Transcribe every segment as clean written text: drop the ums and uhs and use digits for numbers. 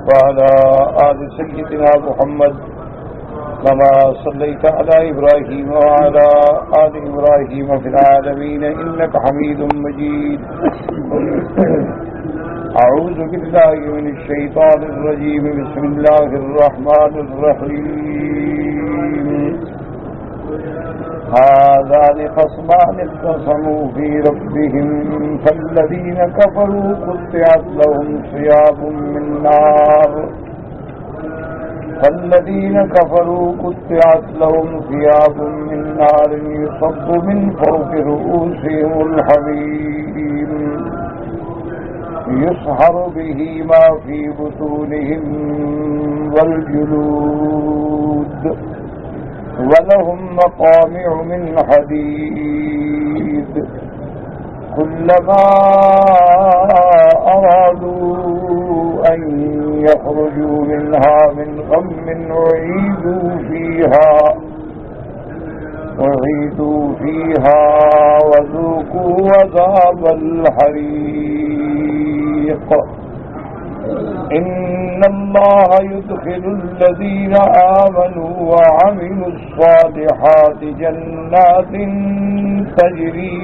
وعلى آل سيدنا محمد كما صليت على إبراهيم وعلى آل إبراهيم في العالمين إنك حميد مجيد. أعوذ بالله من الشيطان الرجيم. بسم الله الرحمن الرحيم. هذان خصمان اختصموا في ربهم فالذين كفروا قطعت لهم ثياب من نار يصب من فوق رؤوسهم الحميم يسحر به ما في بطونهم والجلود ولهم مقامع من حديد كلما أرادوا أن يخرجوا منها من غم أعيدوا فيها وذوقوا عذاب الحريق. إن الله يدخل الذين آمنوا وعملوا الصالحات جنات تجري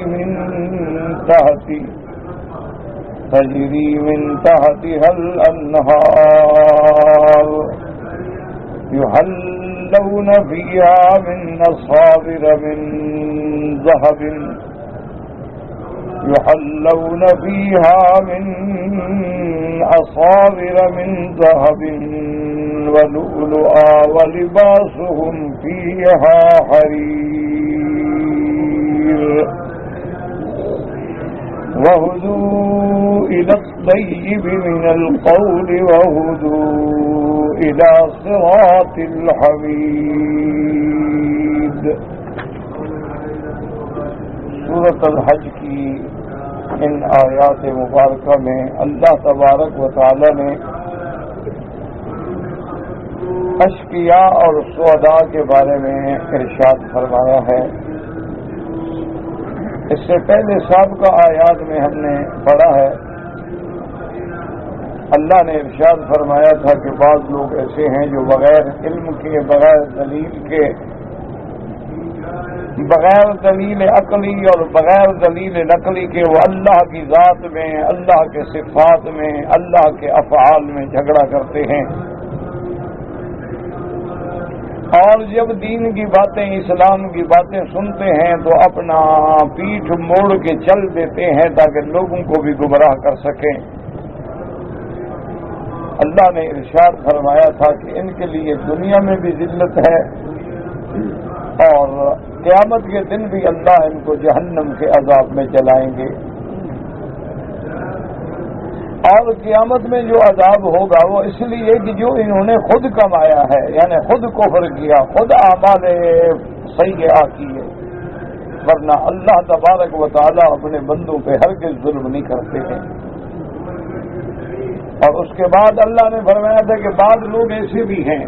من تحتها الأنهار يحلون فيها من أصابر من ذهب ولؤلؤا ولباسهم فيها حرير. وهدوا إلى الطيب من القول وهدوا إلى صراط الحميد. سورۃ الحج کی ان آیات مبارکہ میں اللہ تبارک و تعالی نے اشقیاء اور سعداء کے بارے میں ارشاد فرمایا ہے. اس سے پہلے سابقہ آیات میں ہم نے پڑھا ہے اللہ نے ارشاد فرمایا تھا کہ بعض لوگ ایسے ہیں جو بغیر علم کے، بغیر دلیل عقلی اور بغیر دلیل نقلی کے وہ اللہ کی ذات میں، اللہ کے صفات میں، اللہ کے افعال میں جھگڑا کرتے ہیں، اور جب دین کی باتیں، اسلام کی باتیں سنتے ہیں تو اپنا پیٹھ موڑ کے چل دیتے ہیں تاکہ لوگوں کو بھی گمراہ کر سکیں. اللہ نے ارشاد فرمایا تھا کہ ان کے لیے دنیا میں بھی ذلت ہے اور قیامت کے دن بھی اللہ ان کو جہنم کے عذاب میں جلائیں گے. اور قیامت میں جو عذاب ہوگا وہ اس لیے کہ جو انہوں نے خود کمایا ہے، یعنی خود کفر کیا، خود اعمال سیئہ کیے، ورنہ اللہ تبارک و تعالی اپنے بندوں پہ ہرگز ظلم نہیں کرتے ہیں. اور اس کے بعد اللہ نے فرمایا تھا کہ بعض لوگ ایسے بھی ہیں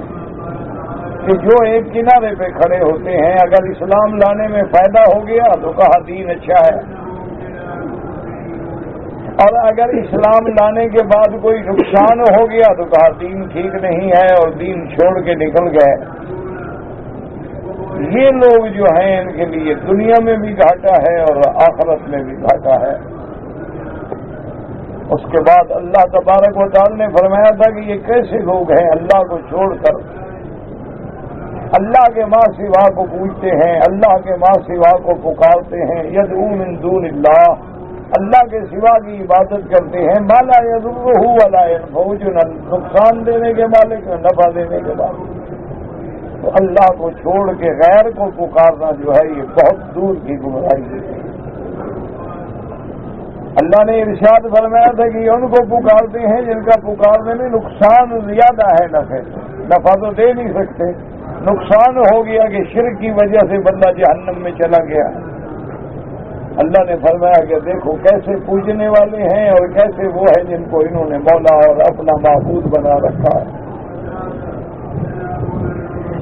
کہ جو ایک کنارے پہ کھڑے ہوتے ہیں، اگر اسلام لانے میں فائدہ ہو گیا تو کہا دین اچھا ہے، اور اگر اسلام لانے کے بعد کوئی نقصان ہو گیا تو کہا دین ٹھیک نہیں ہے اور دین چھوڑ کے نکل گئے. یہ لوگ جو ہیں ان کے لیے دنیا میں بھی گھاٹا ہے اور آخرت میں بھی گھاٹا ہے. اس کے بعد اللہ تبارک و تعالی نے فرمایا تھا کہ یہ کیسے لوگ ہیں اللہ کو چھوڑ کر اللہ کے ماں سوا کو پوجتے ہیں، اللہ کے ماں سوا کو پکارتے ہیں، یدعو من دون اللہ، اللہ کے سوا کی عبادت کرتے ہیں، ما لا یضرہ ولا ینفعہ، جو نہ نقصان دینے کے مالک نہ نفع دینے کے مالک. تو اللہ کو چھوڑ کے غیر کو پکارنا جو ہے یہ بہت دور کی گمراہی ہے. اللہ نے ارشاد فرمایا تھا کہ ان کو پکارتے ہیں جن کا پکارنے میں نقصان زیادہ ہے، نفع تو دے نہیں سکتے. نقصان ہو گیا کہ شرک کی وجہ سے بندہ جہنم میں چلا گیا. اللہ نے فرمایا کہ دیکھو کیسے پوجنے والے ہیں اور کیسے وہ ہیں جن کو انہوں نے مولا اور اپنا معبود بنا رکھا ہے.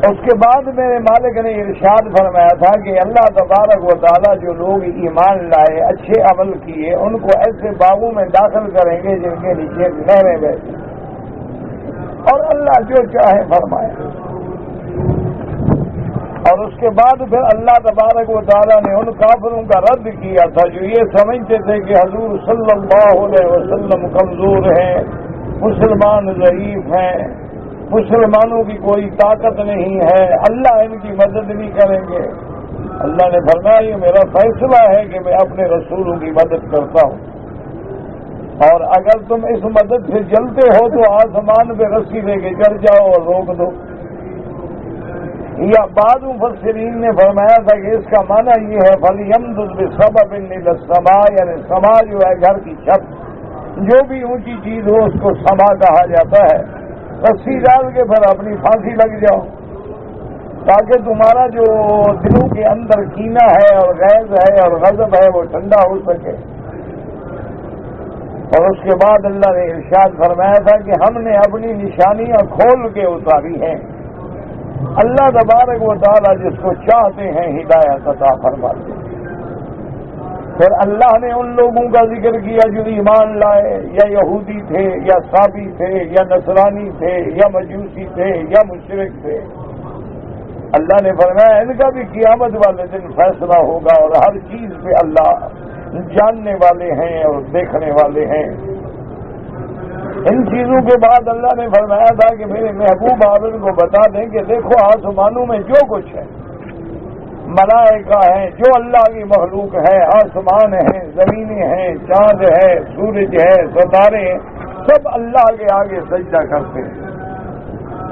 اس کے بعد میرے مالک نے ارشاد فرمایا تھا کہ اللہ تبارک و تعالیٰ جو لوگ ایمان لائے، اچھے عمل کیے، ان کو ایسے باغوں میں داخل کریں گے جن کے نیچے نہریں بہتی. اور اللہ جو چاہے فرمائے. اور اس کے بعد پھر اللہ تبارک و تعالیٰ نے ان کافروں کا رد کیا تھا جو یہ سمجھتے تھے کہ حضور صلی اللہ علیہ وسلم کمزور ہیں، مسلمان ضعیف ہیں، مسلمانوں کی کوئی طاقت نہیں ہے، اللہ ان کی مدد نہیں کریں گے. اللہ نے فرمایا یہ میرا فیصلہ ہے کہ میں اپنے رسولوں کی مدد کرتا ہوں، اور اگر تم اس مدد سے جلتے ہو تو آسمان پہ رسی لے کے چڑھ جاؤ اور روک دو. یا بعض مفسرین نے فرمایا تھا کہ اس کا معنی یہ ہے فَلْيَمْدُدْ بِسَبَبٍ إِلَى السَّمَاءِ، یعنی سما جو ہے گھر کی چھت، جو بھی اونچی چیز ہو اس کو سما کہا جاتا ہے. رسی ڈال کے پھر اپنی پھانسی لگ جاؤ تاکہ تمہارا جو دلوں کے اندر کینہ ہے اور غیظ ہے اور غضب ہے وہ ٹھنڈا ہو سکے. اور اس کے بعد اللہ نے ارشاد فرمایا تھا کہ ہم نے اپنی نشانیاں کھول کے اتاری ہیں. اللہ تبارک و تعالیٰ جس کو چاہتے ہیں ہدایت عطا فرماتے ہیں. پھر اللہ نے ان لوگوں کا ذکر کیا جو ایمان لائے، یا یہودی تھے یا صابی تھے یا نصرانی تھے یا مجوسی تھے یا مشرک تھے. اللہ نے فرمایا ان کا بھی قیامت والے دن فیصلہ ہوگا، اور ہر چیز پہ اللہ جاننے والے ہیں اور دیکھنے والے ہیں. ان چیزوں کے بعد اللہ نے فرمایا تھا کہ میرے محبوب عالم کو بتا دیں کہ دیکھو آسمانوں میں جو کچھ ہے، ملائکہ ہیں، جو اللہ کی مخلوق ہے، آسمان ہیں، زمینیں ہیں، چاند ہے، سورج ہے، ستارے ہیں، سب اللہ کے آگے سجدہ کرتے ہیں.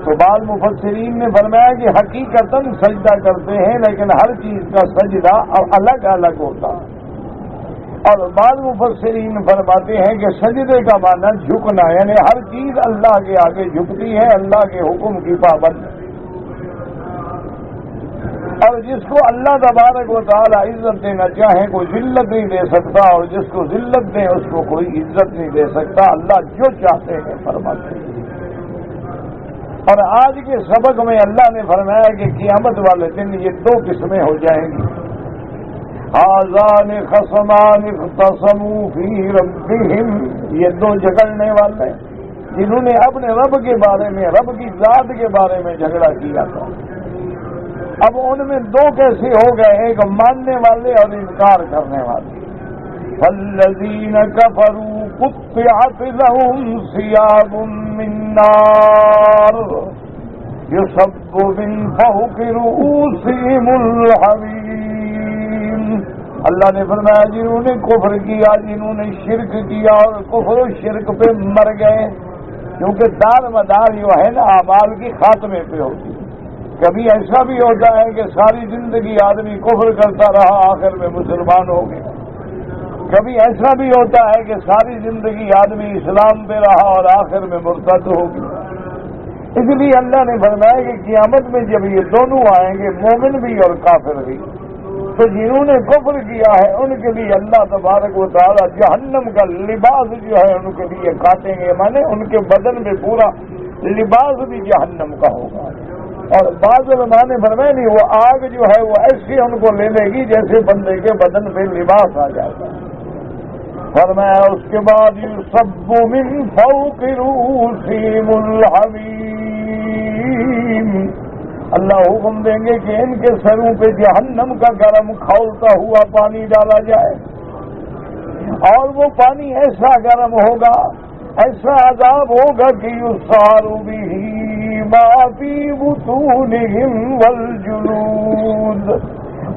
تو بعض مفسرین نے فرمایا کہ حقیقتاً سجدہ کرتے ہیں لیکن ہر چیز کا سجدہ الگ الگ ہوتا ہے. اور بعض مفسرین فرماتے ہیں کہ سجدے کا معنی جھکنا، یعنی ہر چیز اللہ کے آگے جھکتی ہے، اللہ کے حکم کی پابند ہے. اور جس کو اللہ تبارک و تعالی عزت دینا چاہے کوئی ذلت نہیں دے سکتا، اور جس کو ذلت دے اس کو کوئی عزت نہیں دے سکتا. اللہ جو چاہتے ہیں فرماتے ہیں. اور آج کے سبق میں اللہ نے فرمایا کہ قیامت والے دن یہ دو قسمیں ہو جائیں گی. آذان خصمان اختصموا فی ربہم، یہ دو جھگڑنے والے جنہوں نے اپنے رب کے بارے میں، رب کی ذات کے بارے میں جھگڑا کیا تھا. اب ان میں دو کیسے ہو گئے، ایک ماننے والے اور انکار کرنے والے. فالذین کفروا قطعت لهم ثیاب من نار یصب من فوق رؤوسهم الحمیم. اللہ نے فرمایا جنہوں نے کفر کیا، جنہوں نے شرک کیا اور کفر و شرک پہ مر گئے، کیونکہ دار مدار جو ہے نا اعمال کی خاتمے پہ ہوتی. کبھی ایسا بھی ہوتا ہے کہ ساری زندگی آدمی کفر کرتا رہا، آخر میں مسلمان ہو گیا. کبھی ایسا بھی ہوتا ہے کہ ساری زندگی آدمی اسلام پہ رہا اور آخر میں مرتد ہو گیا. اس لیے اللہ نے فرمایا کہ قیامت میں جب یہ دونوں آئیں گے، مومن بھی اور کافر بھی، تو جنہوں نے کفر کیا ہے ان کے لیے اللہ تبارک و تعالی جہنم کا لباس جو ہے ان کے لیے کاٹیں گے، مانے ان کے بدن میں پورا لباس بھی جہنم کا ہوگا. اور بعض علماء نے فرمایا نہیں، وہ آگ جو ہے وہ ایسی ان کو لے لے گی جیسے بندے کے بدن پہ لباس آ جاتا ہے. فرمایا اس کے بعد یصب من فوق رؤوسہم الحمیم، اللہ حکم دیں گے کہ ان کے سروں پہ جہنم کا گرم کھولتا ہوا پانی ڈالا جائے، اور وہ پانی ایسا گرم ہوگا، ایسا عذاب ہوگا کہ یصار بہ ما فی بطونہم والجلود،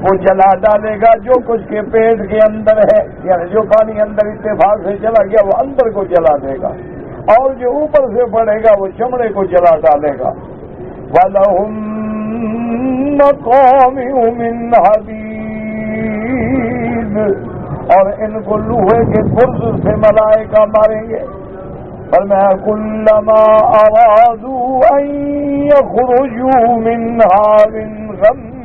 وہ جلا ڈالے گا جو کچھ کے پیٹ کے اندر ہے، یعنی جو پانی اندر اتفاق سے چلا گیا وہ اندر کو جلا دے گا، اور جو اوپر سے پڑے گا وہ چمڑے کو جلا ڈالے گا. وَلَهُمْ مَقَامِعُ مِنْ حَدِيدٍ، اور ان کو لوہے کے گرز سے ملائکہ ماریں گے. فرمایا كُلَّمَا أَرَادُوا أَن يَخْرُجُوا مِنْهَا مِنْ غَمٍّ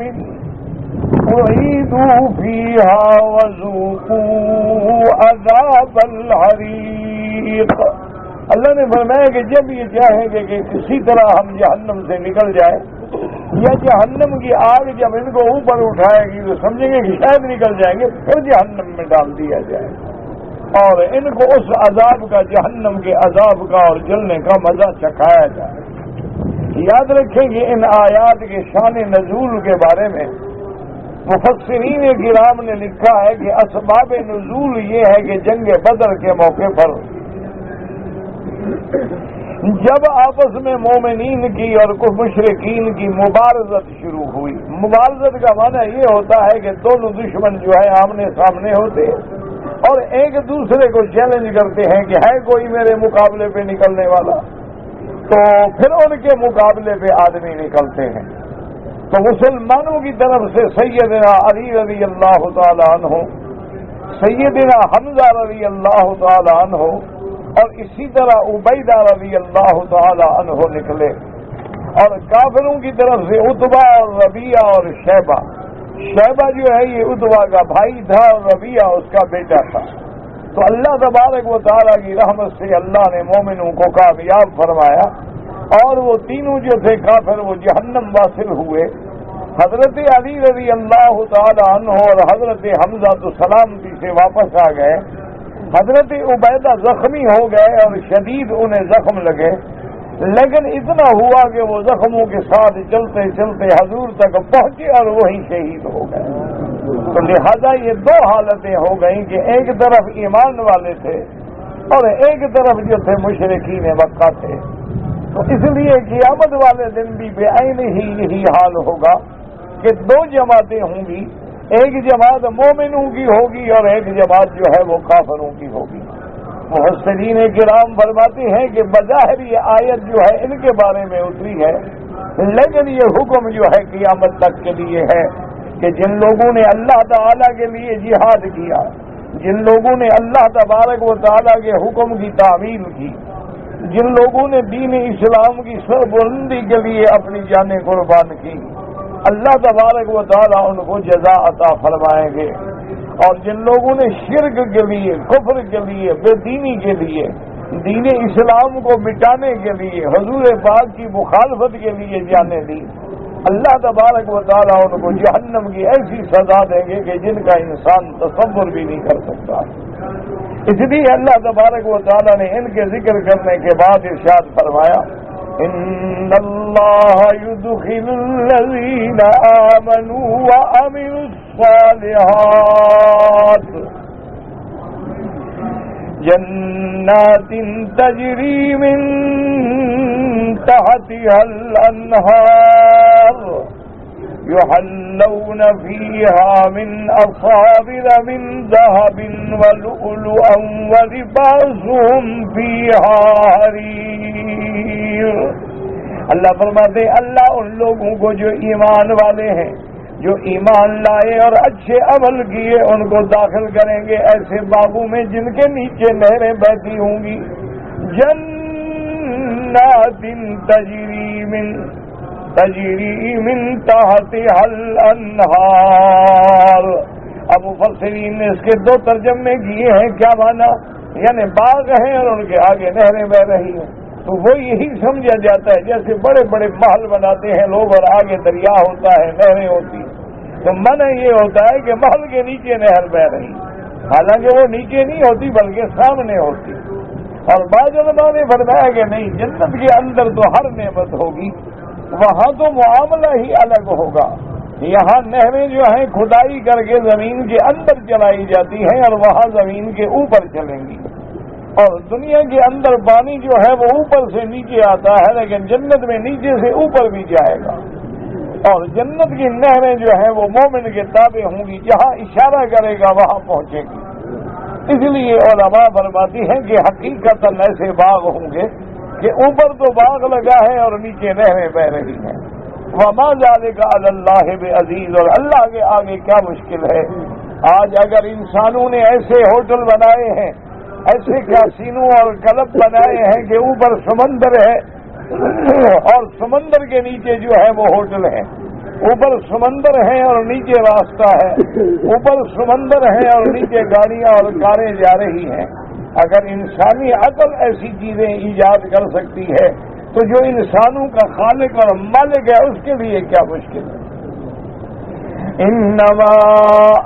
أُعِيدُوا فِيهَا وَذُوقُوا عَذَابَ الْحَرِيقِ. اللہ نے فرمایا کہ جب یہ چاہیں گے کہ کسی طرح ہم جہنم سے نکل جائیں، یا جہنم کی آگ جب ان کو اوپر اٹھائے گی تو سمجھیں گے کہ شاید نکل جائیں گے، پھر جہنم میں ڈال دیا جائے. اور ان کو اس عذاب کا، جہنم کے عذاب کا اور جلنے کا مزہ چکھایا جائے۔ یاد رکھیں کہ ان آیات کے شان نزول کے بارے میں مفسرین کرام نے لکھا ہے کہ اسباب نزول یہ ہے کہ جنگ بدر کے موقع پر جب آپس میں مومنین کی اور کچھ مشرکین کی مبارزت شروع ہوئی۔ مبارزت کا معنی یہ ہوتا ہے کہ دونوں دشمن جو ہے آمنے سامنے ہوتے اور ایک دوسرے کو چیلنج کرتے ہیں کہ ہے کوئی میرے مقابلے پہ نکلنے والا، تو پھر ان کے مقابلے پہ آدمی نکلتے ہیں۔ تو مسلمانوں کی طرف سے سیدنا علی رضی اللہ تعالی عنہ، سیدنا حمزہ رضی اللہ تعالی عنہ اور اسی طرح عبیدہ رضی اللہ تعالی عنہ نکلے، اور کافروں کی طرف سے عتبہ اور ربیعہ اور شیبہ۔ شیبہ جو ہے یہ عتبہ کا بھائی تھا اور ربیعہ اس کا بیٹا تھا۔ تو اللہ تبارک و تعالیٰ کی رحمت سے اللہ نے مومنوں کو کامیاب فرمایا، اور وہ تینوں جو تھے کافر وہ جہنم واصل ہوئے۔ حضرت علی رضی اللہ تعالی عنہ اور حضرت حمزہ تو سلامتی سے واپس آ گئے۔ حضرت عبیدہ زخمی ہو گئے اور شدید انہیں زخم لگے، لیکن اتنا ہوا کہ وہ زخموں کے ساتھ چلتے چلتے حضور تک پہنچے اور وہیں شہید ہو گئے۔ تو لہذا یہ دو حالتیں ہو گئیں کہ ایک طرف ایمان والے تھے اور ایک طرف جو تھے مشرکین مکہ تھے۔ تو اس لیے قیامت والے دن بھی بے عین ہی یہی حال ہوگا کہ دو جماعتیں ہوں گی، ایک جماعت مومنوں کی ہوگی اور ایک جماعت جو ہے وہ کافروں کی ہوگی۔ مفسرین کرام فرماتے ہیں کہ بظاہر یہ آیت جو ہے ان کے بارے میں اتری ہے، لیکن یہ حکم جو ہے قیامت تک کے لیے ہے کہ جن لوگوں نے اللہ تعالیٰ کے لیے جہاد کیا، جن لوگوں نے اللہ تبارک و تعالیٰ کے حکم کی تعمیل کی، جن لوگوں نے دین اسلام کی سربلندی کے لیے اپنی جانیں قربان کی، اللہ تبارک و تعالیٰ ان کو جزا عطا فرمائیں گے۔ اور جن لوگوں نے شرک کے لیے، کفر کے لیے، بے دینی کے لیے، دین اسلام کو مٹانے کے لیے، حضور پاک کی مخالفت کے لیے جانیں دی، اللہ تبارک و تعالیٰ ان کو جہنم کی ایسی سزا دیں گے کہ جن کا انسان تصور بھی نہیں کر سکتا۔ اس لیے اللہ تبارک و تعالیٰ نے ان کے ذکر کرنے کے بعد ارشاد فرمایا، ان اللہ یدخل الذین آمنوا وعملوا الصالحات جنات تجری من تحتها الانہار یحلون فیہا من اصابر من ذہب ولؤلؤا ولباسهم فیہا حریر۔ اللہ فرماتے ہیں اللہ ان لوگوں کو جو ایمان والے ہیں، جو ایمان لائے اور اچھے عمل کیے، ان کو داخل کریں گے ایسے باغوں میں جن کے نیچے نہریں بہتی ہوں گی، جنات تجری من تحتها الانہار۔ اب مفسرین نے اس کے دو ترجمے کیے ہیں، کیا مانا؟ یعنی باغ ہیں اور ان کے آگے نہریں بہ رہی ہیں، تو وہ یہی سمجھا جاتا ہے جیسے بڑے بڑے محل بناتے ہیں لوگ اور آگے دریا ہوتا ہے، نہریں ہوتی ہیں، تو معنی یہ ہوتا ہے کہ محل کے نیچے نہر بہ رہی، حالانکہ وہ نیچے نہیں ہوتی بلکہ سامنے ہوتی۔ اور بعض علماء نے فرمایا کہ نہیں، جنت کے اندر تو ہر نعمت ہوگی، وہاں تو معاملہ ہی الگ ہوگا۔ یہاں نہریں جو ہیں کھدائی کر کے زمین کے اندر چلائی جاتی ہیں اور وہاں زمین کے اوپر چلیں گی، اور دنیا کے اندر پانی جو ہے وہ اوپر سے نیچے آتا ہے، لیکن جنت میں نیچے سے اوپر بھی جائے گا، اور جنت کی نہریں جو ہیں وہ مومن کے تابع ہوں گی، جہاں اشارہ کرے گا وہاں پہنچے گی۔ اس لیے علماء فرماتی ہیں کہ حقیقتاً ایسے باغ ہوں گے کہ اوپر تو باغ لگا ہے اور نیچے نہریں بہ رہی ہیں۔ وما ذلک علی اللہ بعزیز، اور اللہ کے آگے کیا مشکل ہے۔ آج اگر انسانوں نے ایسے ہوٹل بنائے ہیں، ایسے کاسینو اور کلب بنائے ہیں کہ اوپر سمندر ہے اور سمندر کے نیچے جو ہے وہ ہوٹل ہے، اوپر سمندر ہے اور نیچے راستہ ہے، اوپر سمندر ہے اور نیچے گاڑیاں اور کاریں جا رہی ہیں۔ اگر انسانی عقل ایسی چیزیں ایجاد کر سکتی ہے تو جو انسانوں کا خالق اور مالک ہے اس کے لیے کیا مشکل ہے۔ انما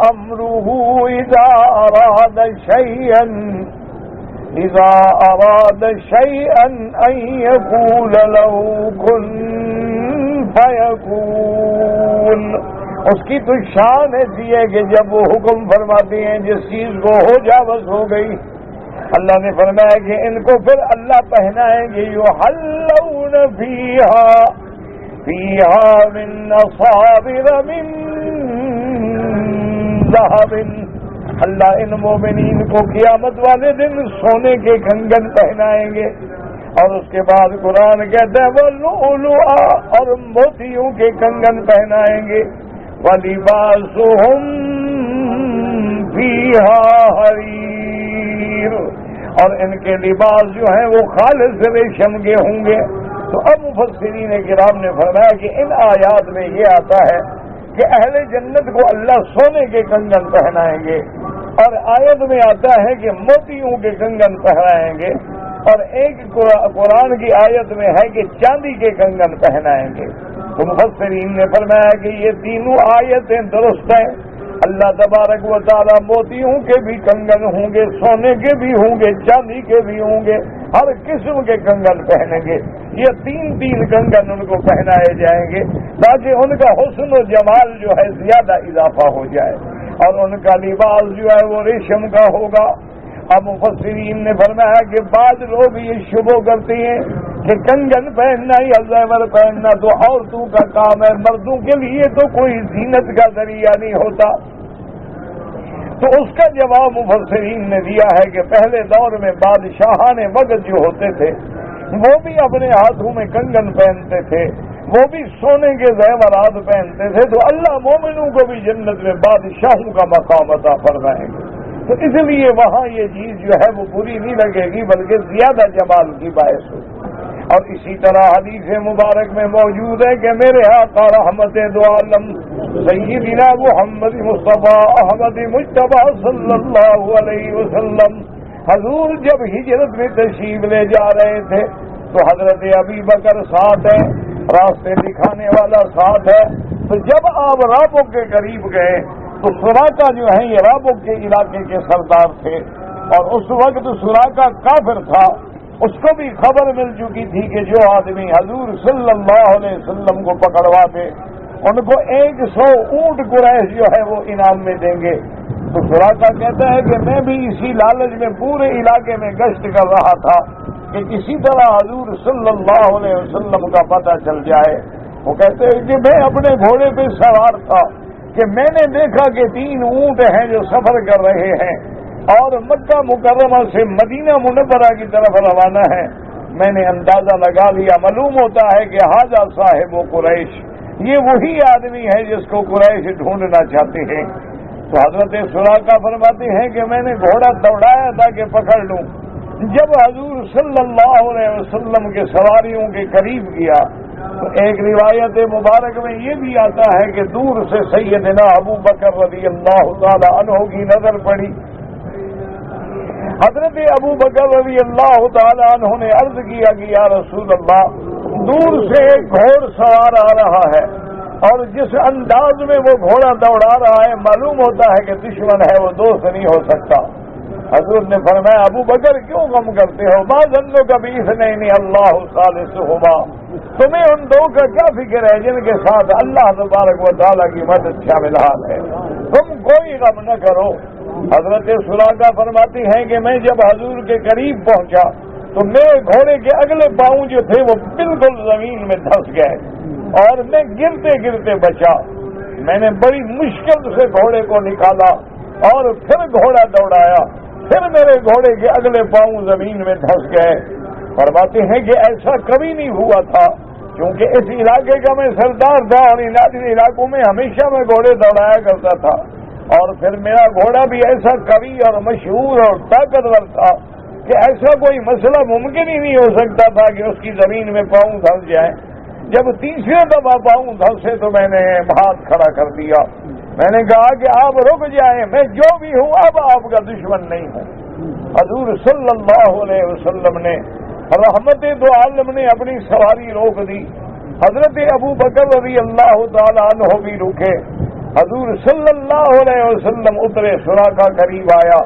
امره اذا اراد شيئا ان يقول له كن فيكون. اس کی تو شان ایسی ہے کہ جب وہ حکم فرماتے ہیں جس چیز کو ہو جا بس ہو گئی. اللہ نے فرمایا کہ ان کو پھر اللہ پہنائیں گے یحلون فیہا من اصابر من ذہب. اللہ ان مومنین کو قیامت والے دن سونے کے کنگن پہنائیں گے. اور اس کے بعد قرآن کہتا ہے وہ لؤلؤا اور موتیوں کے کنگن پہنائیں گے. وَلِبَاسُهُمْ فِيهَا حَرِيرٌ اور ان کے لباس جو ہیں وہ خالص ریشم کے ہوں گے. تو اب مفسرین کرام نے فرمایا کہ ان آیات میں یہ آتا ہے کہ اہل جنت کو اللہ سونے کے کنگن پہنائیں گے، اور آیت میں آتا ہے کہ موتیوں کے کنگن پہنائیں گے، اور ایک قرآن کی آیت میں ہے کہ چاندی کے کنگن پہنائیں گے. تو مفسرین نے فرمایا کہ یہ تینوں آیتیں درست ہیں. اللہ تبارک و تعالیٰ موتیوں کے بھی کنگن ہوں گے، سونے کے بھی ہوں گے، چاندی کے بھی ہوں گے، ہر قسم کے کنگن پہنیں گے. یہ تین کنگن ان کو پہنائے جائیں گے تاکہ ان کا حسن و جمال جو ہے زیادہ اضافہ ہو جائے، اور ان کا لباس جو ہے وہ ریشم کا ہوگا. اب مفسرین نے فرمایا کہ بعض لوگ یہ شبہ کرتے ہیں کہ کنگن پہننا یا زیور پہننا تو عورتوں کا کام ہے، مردوں کے لیے تو کوئی زینت کا ذریعہ نہیں ہوتا. تو اس کا جواب مفسرین نے دیا ہے کہ پہلے دور میں بادشاہان وقت جو ہوتے تھے وہ بھی اپنے ہاتھوں میں کنگن پہنتے تھے، وہ بھی سونے کے زیورات پہنتے تھے. تو اللہ مومنوں کو بھی جنت میں بادشاہوں کا مقام عطا فرمائیں گے. تو اس لیے وہاں یہ چیز جو ہے وہ بری نہیں لگے گی بلکہ زیادہ جمال کی باعث ہوگی. اور اسی طرح حدیث مبارک میں موجود ہے کہ میرے آقا رحمت دو عالم سیدنا محمد مصطفیٰ احمد مجتبیٰ صلی اللہ علیہ وسلم حضور جب ہجرت میں تشریف لے جا رہے تھے تو حضرت ابی بکر ساتھ ہے، راستے دکھانے والا ساتھ ہے. تو جب آپ رابغ کے قریب گئے تو سراقہ جو ہے یہ رابغ کے علاقے کے سردار تھے، اور اس وقت سراقہ کافر تھا. اس کو بھی خبر مل چکی تھی کہ جو آدمی حضور صلی اللہ علیہ وسلم کو پکڑوا دے ان کو 100 اونٹ قریش جو ہے وہ انعام میں دیں گے. تو سراقہ کہتا ہے کہ میں بھی اسی لالچ میں پورے علاقے میں گشت کر رہا تھا کہ کسی طرح حضور صلی اللہ علیہ وسلم کا پتہ چل جائے. وہ کہتے ہیں کہ میں اپنے گھوڑے پہ سوار تھا کہ میں نے دیکھا کہ 3 اونٹ ہیں جو سفر کر رہے ہیں اور مکہ مکرمہ سے مدینہ منورہ کی طرف روانہ ہے. میں نے اندازہ لگا لیا، معلوم ہوتا ہے کہ حاجہ صاحب و قریش یہ وہی آدمی ہے جس کو قریش ڈھونڈنا چاہتے ہیں. تو حضرت سراقہ فرماتے ہیں کہ میں نے گھوڑا دوڑایا تھا کہ پکڑ لوں. جب حضور صلی اللہ علیہ وسلم کے سواریوں کے قریب گیا تو ایک روایت مبارک میں یہ بھی آتا ہے کہ دور سے سیدنا ابو بکر رضی اللہ تعالی عنہ کی نظر پڑی. حضرت ابو بکر رضی اللہ تعالی عنہ نے عرض کیا کہ یا رسول اللہ دور سے ایک گھوڑ سوار آ رہا ہے اور جس انداز میں وہ گھوڑا دوڑا رہا ہے معلوم ہوتا ہے کہ دشمن ہے، وہ دوست نہیں ہو سکتا. حضور نے فرمایا ابو بکر کیوں غم کرتے ہو؟ ما ظنک باثنین اللہ ثالثہما، تمہیں ان دو کا کیا فکر ہے جن کے ساتھ اللہ تبارک و تعالیٰ کی مدد شامل حال ہے؟ تم کوئی غم نہ کرو. حضرت سراقہ فرماتی ہیں کہ میں جب حضور کے قریب پہنچا تو میرے گھوڑے کے اگلے پاؤں جو تھے وہ بالکل زمین میں دھس گئے اور میں گرتے گرتے بچا. میں نے بڑی مشکل سے گھوڑے کو نکالا اور پھر گھوڑا دوڑایا، پھر میرے گھوڑے کے اگلے پاؤں زمین میں دھس گئے. فرماتے ہیں کہ ایسا کبھی نہیں ہوا تھا کیونکہ اس علاقے کا میں سردار تھا اور علاقوں میں ہمیشہ میں گھوڑے دوڑایا کرتا تھا، اور پھر میرا گھوڑا بھی ایسا قوی اور مشہور اور طاقتور تھا کہ ایسا کوئی مسئلہ ممکن ہی نہیں ہو سکتا تھا کہ اس کی زمین میں پاؤں دھس جائیں. جب تیسرے دفعہ پاؤں دھسے تو میں نے ہاتھ کھڑا کر دیا. میں نے کہا کہ آپ رک جائیں، میں جو بھی ہوں اب آپ کا دشمن نہیں ہوں. حضور صلی اللہ علیہ وسلم نے رحمت دو عالم نے اپنی سواری روک دی. حضرت ابو بکر رضی اللہ تعالی عنہ بھی رکے حضور صلی اللہ علیہ وسلم اترے، سراقہ قریب آیا،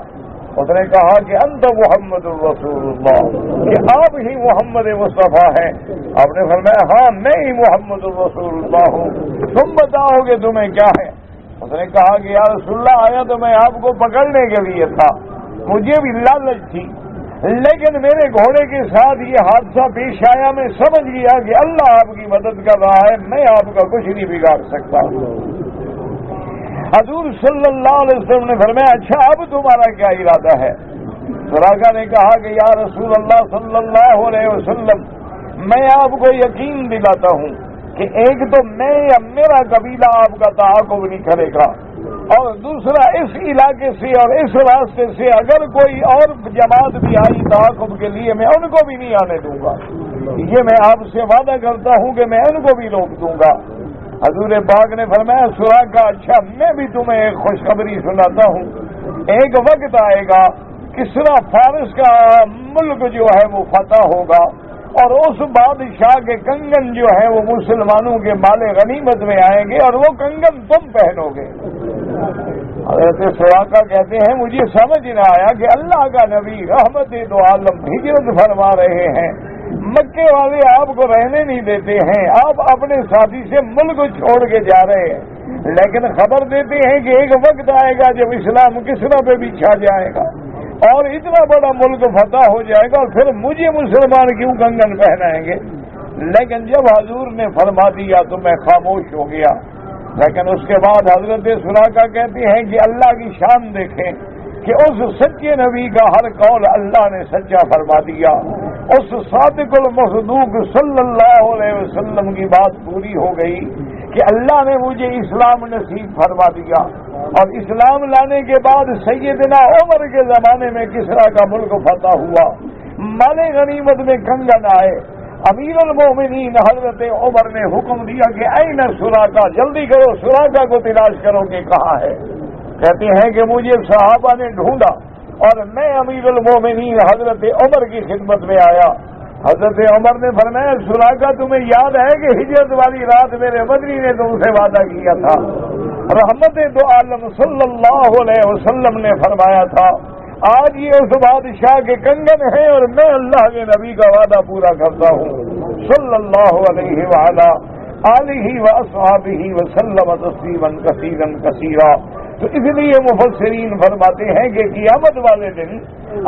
اس نے کہا کہ انت محمد الرسول اللہ، کہ آپ ہی محمد مصطفیٰ ہیں؟ آپ نے فرمایا ہاں میں ہی محمد الرسول اللہ ہوں، تم بتاؤ کہ تمہیں کیا ہے؟ اس نے کہا کہ یا رسول اللہ آیا تو میں آپ کو پکڑنے کے لیے تھا، مجھے بھی لالچ تھی، لیکن میرے گھوڑے کے ساتھ یہ حادثہ پیش آیا، میں سمجھ گیا کہ اللہ آپ کی مدد کر رہا ہے، میں آپ کا کچھ نہیں بگاڑ سکتا۔ حضور صلی اللہ علیہ وسلم نے فرمایا اچھا اب تمہارا کیا ارادہ ہے؟ سراقہ نے کہا کہ یا رسول اللہ صلی اللہ علیہ وسلم میں آپ کو یقین دلاتا ہوں کہ ایک تو میں یا میرا قبیلہ آپ کا تعاقب نہیں کرے گا، اور دوسرا اس علاقے سے اور اس راستے سے اگر کوئی اور جماعت بھی آئی تعاقب کے لیے میں ان کو بھی نہیں آنے دوں گا، یہ میں آپ سے وعدہ کرتا ہوں کہ میں ان کو بھی روک دوں گا۔ حضور پاک نے فرمایا سراقہ اچھا میں بھی تمہیں ایک خوشخبری سناتا ہوں، ایک وقت آئے گا کسرا فارس کا ملک جو ہے وہ فتح ہوگا، اور اس بادشاہ کے کنگن جو ہیں وہ مسلمانوں کے مال غنیمت میں آئیں گے، اور وہ کنگن تم پہنو گے۔ حضرت سراقہ کہتے ہیں مجھے سمجھ نہ آیا کہ اللہ کا نبی رحمت دو عالم ہجرت فرما رہے ہیں، مکے والے آپ کو رہنے نہیں دیتے ہیں، آپ اپنے ساتھی سے ملک چھوڑ کے جا رہے ہیں، لیکن خبر دیتے ہیں کہ ایک وقت آئے گا جب اسلام کسرا پہ بھی چھا جائے گا اور اتنا بڑا ملک فتح ہو جائے گا، اور پھر مجھے مسلمان کیوں کنگن پہنائیں گے؟ لیکن جب حضور نے فرما دیا تو میں خاموش ہو گیا۔ لیکن اس کے بعد حضرت سراقہ کہتے ہیں کہ اللہ کی شان دیکھیں کہ اس سچے نبی کا ہر قول اللہ نے سچا فرما دیا، اس صادق المصدوق صلی اللہ علیہ وسلم کی بات پوری ہو گئی کہ اللہ نے مجھے اسلام نصیب فرما دیا، اور اسلام لانے کے بعد سیدنا عمر کے زمانے میں کسرا کا ملک فتح ہوا، مال غنیمت میں کنگن آئے، امیر المومنین حضرت عمر نے حکم دیا کہ این سراقہ، جلدی کرو سراقہ کو تلاش کرو کہ کہاں ہے۔ کہتے ہیں کہ مجھے صحابہ نے ڈھونڈا اور میں امیر المومنین حضرت عمر کی خدمت میں آیا۔ حضرت عمر نے فرمایا سراقہ تمہیں یاد ہے کہ ہجرت والی رات میرے مدنی نے تم سے وعدہ کیا تھا، رحمت دو عالم صلی اللہ علیہ وسلم نے فرمایا تھا آج یہ اس بادشاہ کے کنگن ہیں اور میں اللہ کے نبی کا وعدہ پورا کرتا ہوں صلی اللہ علیہ وآلہ آلہ واصحابہ وسلم تسلیما کثیرا کثیرا۔ تو اس لیے مفسرین فرماتے ہیں کہ قیامت والے دن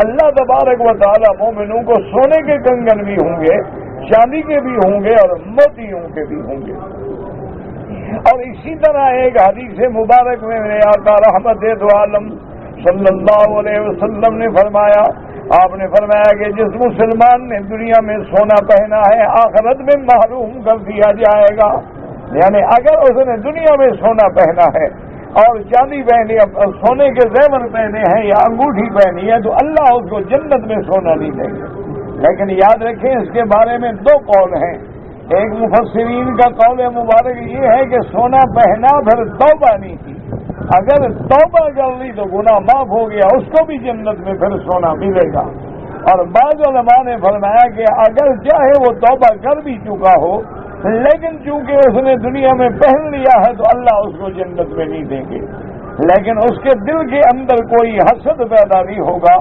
اللہ تبارک و تعالی مومنوں کو سونے کے کنگن بھی ہوں گے، چاندی کے بھی ہوں گے، اور موتیوں کے بھی ہوں گے۔ اور اسی طرح ایک حدیث مبارک میں میرے آقا رحمت دو عالم صلی اللہ علیہ وسلم نے فرمایا، آپ نے فرمایا کہ جس مسلمان نے دنیا میں سونا پہنا ہے آخرت میں محروم کر دیا جائے گا، یعنی اگر اس نے دنیا میں سونا پہنا ہے اور چاندی پہنی، سونے کے زیور پہنے ہیں یا انگوٹھی پہنی ہے، تو اللہ اس کو جنت میں سونا نہیں دیں گے۔ لیکن یاد رکھیں اس کے بارے میں دو قول ہیں، ایک مفسرین کا قول مبارک یہ ہے کہ سونا پہنا پھر توبہ نہیں کی، اگر توبہ کر لی تو گناہ معاف ہو گیا، اس کو بھی جنت میں پھر سونا ملے گا۔ اور بعض علماء نے فرمایا کہ اگر چاہے وہ توبہ کر بھی چکا ہو لیکن چونکہ اس نے دنیا میں پہن لیا ہے تو اللہ اس کو جنت میں نہیں دیں گے، لیکن اس کے دل کے اندر کوئی حسد پیدا نہیں ہوگا،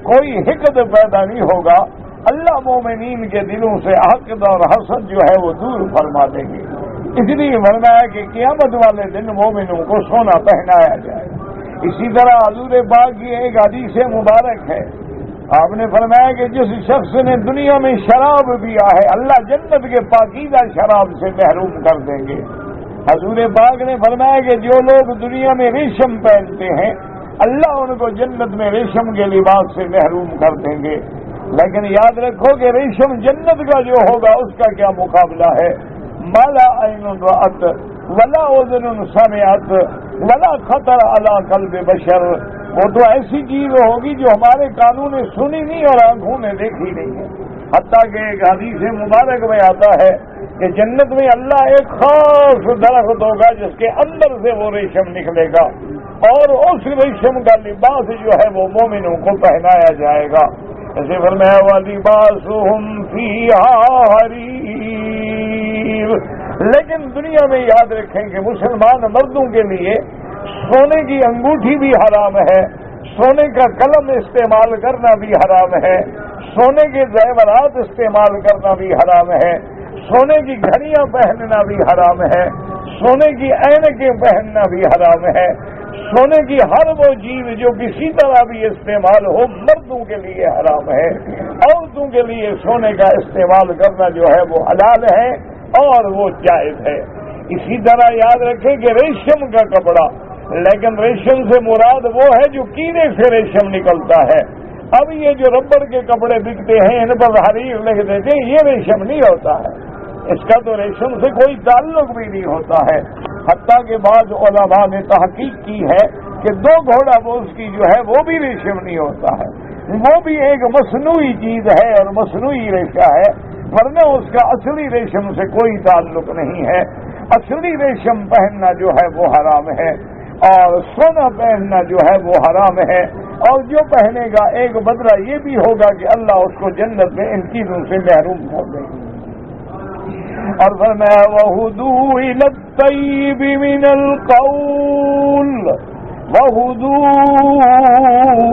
کوئی حقد پیدا نہیں ہوگا، اللہ مومنین کے دلوں سے حقد اور حسد جو ہے وہ دور فرما دیں گے۔ اس لیے فرمایا کہ قیامت والے دن مومنوں کو سونا پہنایا جائے۔ اسی طرح حضور پاک کی ایک حدیث مبارک ہے، آپ نے فرمایا کہ جس شخص نے دنیا میں شراب پیا ہے اللہ جنت کے پاکیزہ شراب سے محروم کر دیں گے۔ حضور پاک نے فرمایا کہ جو لوگ دنیا میں ریشم پہنتے ہیں اللہ ان کو جنت میں ریشم کے لباس سے محروم کر دیں گے، لیکن یاد رکھو کہ ریشم جنت کا جو ہوگا اس کا کیا مقابلہ ہے، مالا عین رأت ولا اذن سمعت ولا خطر علی قلب بشر، وہ تو ایسی چیز ہوگی جو ہمارے کانوں نے سنی نہیں اور آنکھوں نے دیکھی نہیں ہے۔ حتیٰ کہ ایک حدیث مبارک میں آتا ہے کہ جنت میں اللہ ایک خاص درخت ہوگا جس کے اندر سے وہ ریشم نکلے گا، اور اس ریشم کا لباس جو ہے وہ مومنوں کو پہنایا جائے گا۔ ایسے فرمایا وَلِبَاسُهُمْ فِيهَا حَرِيرٌ، لیکن دنیا میں یاد رکھیں کہ مسلمان مردوں کے لیے سونے کی انگوٹھی بھی حرام ہے، سونے کا قلم استعمال کرنا بھی حرام ہے، سونے کے زیورات استعمال کرنا بھی حرام ہے، سونے کی گھڑیاں پہننا بھی حرام ہے، سونے کی عینکیں پہننا بھی حرام ہے، سونے کی ہر وہ چیز جو کسی طرح بھی استعمال ہو مردوں کے لیے حرام ہے، عورتوں کے لیے سونے کا استعمال کرنا جو ہے وہ حلال ہے اور وہ جائز ہے۔ اسی طرح یاد رکھیں کہ ریشم کا کپڑا، لیکن ریشم سے مراد وہ ہے جو کیڑے سے ریشم نکلتا ہے۔ اب یہ جو ربڑ کے کپڑے بکتے ہیں ان پر حریر لکھ دیتے ہیں، یہ ریشم نہیں ہوتا ہے، اس کا تو ریشم سے کوئی تعلق بھی نہیں ہوتا ہے۔ حتیٰ کہ بعض علماء نے تحقیق کی ہے کہ 2 گھوڑا بوز کی جو ہے وہ بھی ریشم نہیں ہوتا ہے، وہ بھی ایک مصنوعی چیز ہے اور مصنوعی ریشہ ہے، ورنہ اس کا اصلی ریشم سے کوئی تعلق نہیں ہے۔ اصلی ریشم پہننا جو ہے وہ حرام ہے اور سونا پہننا جو ہے وہ حرام ہے، اور جو پہنے گا ایک بدلہ یہ بھی ہوگا کہ اللہ اس کو جنت میں ان چیزوں سے محروم کر دے گا۔ اور فرمایا وَهُدُوا إِلَى الطَّيِّبِ مِنَ الْقَوْلِ وَهُدُوا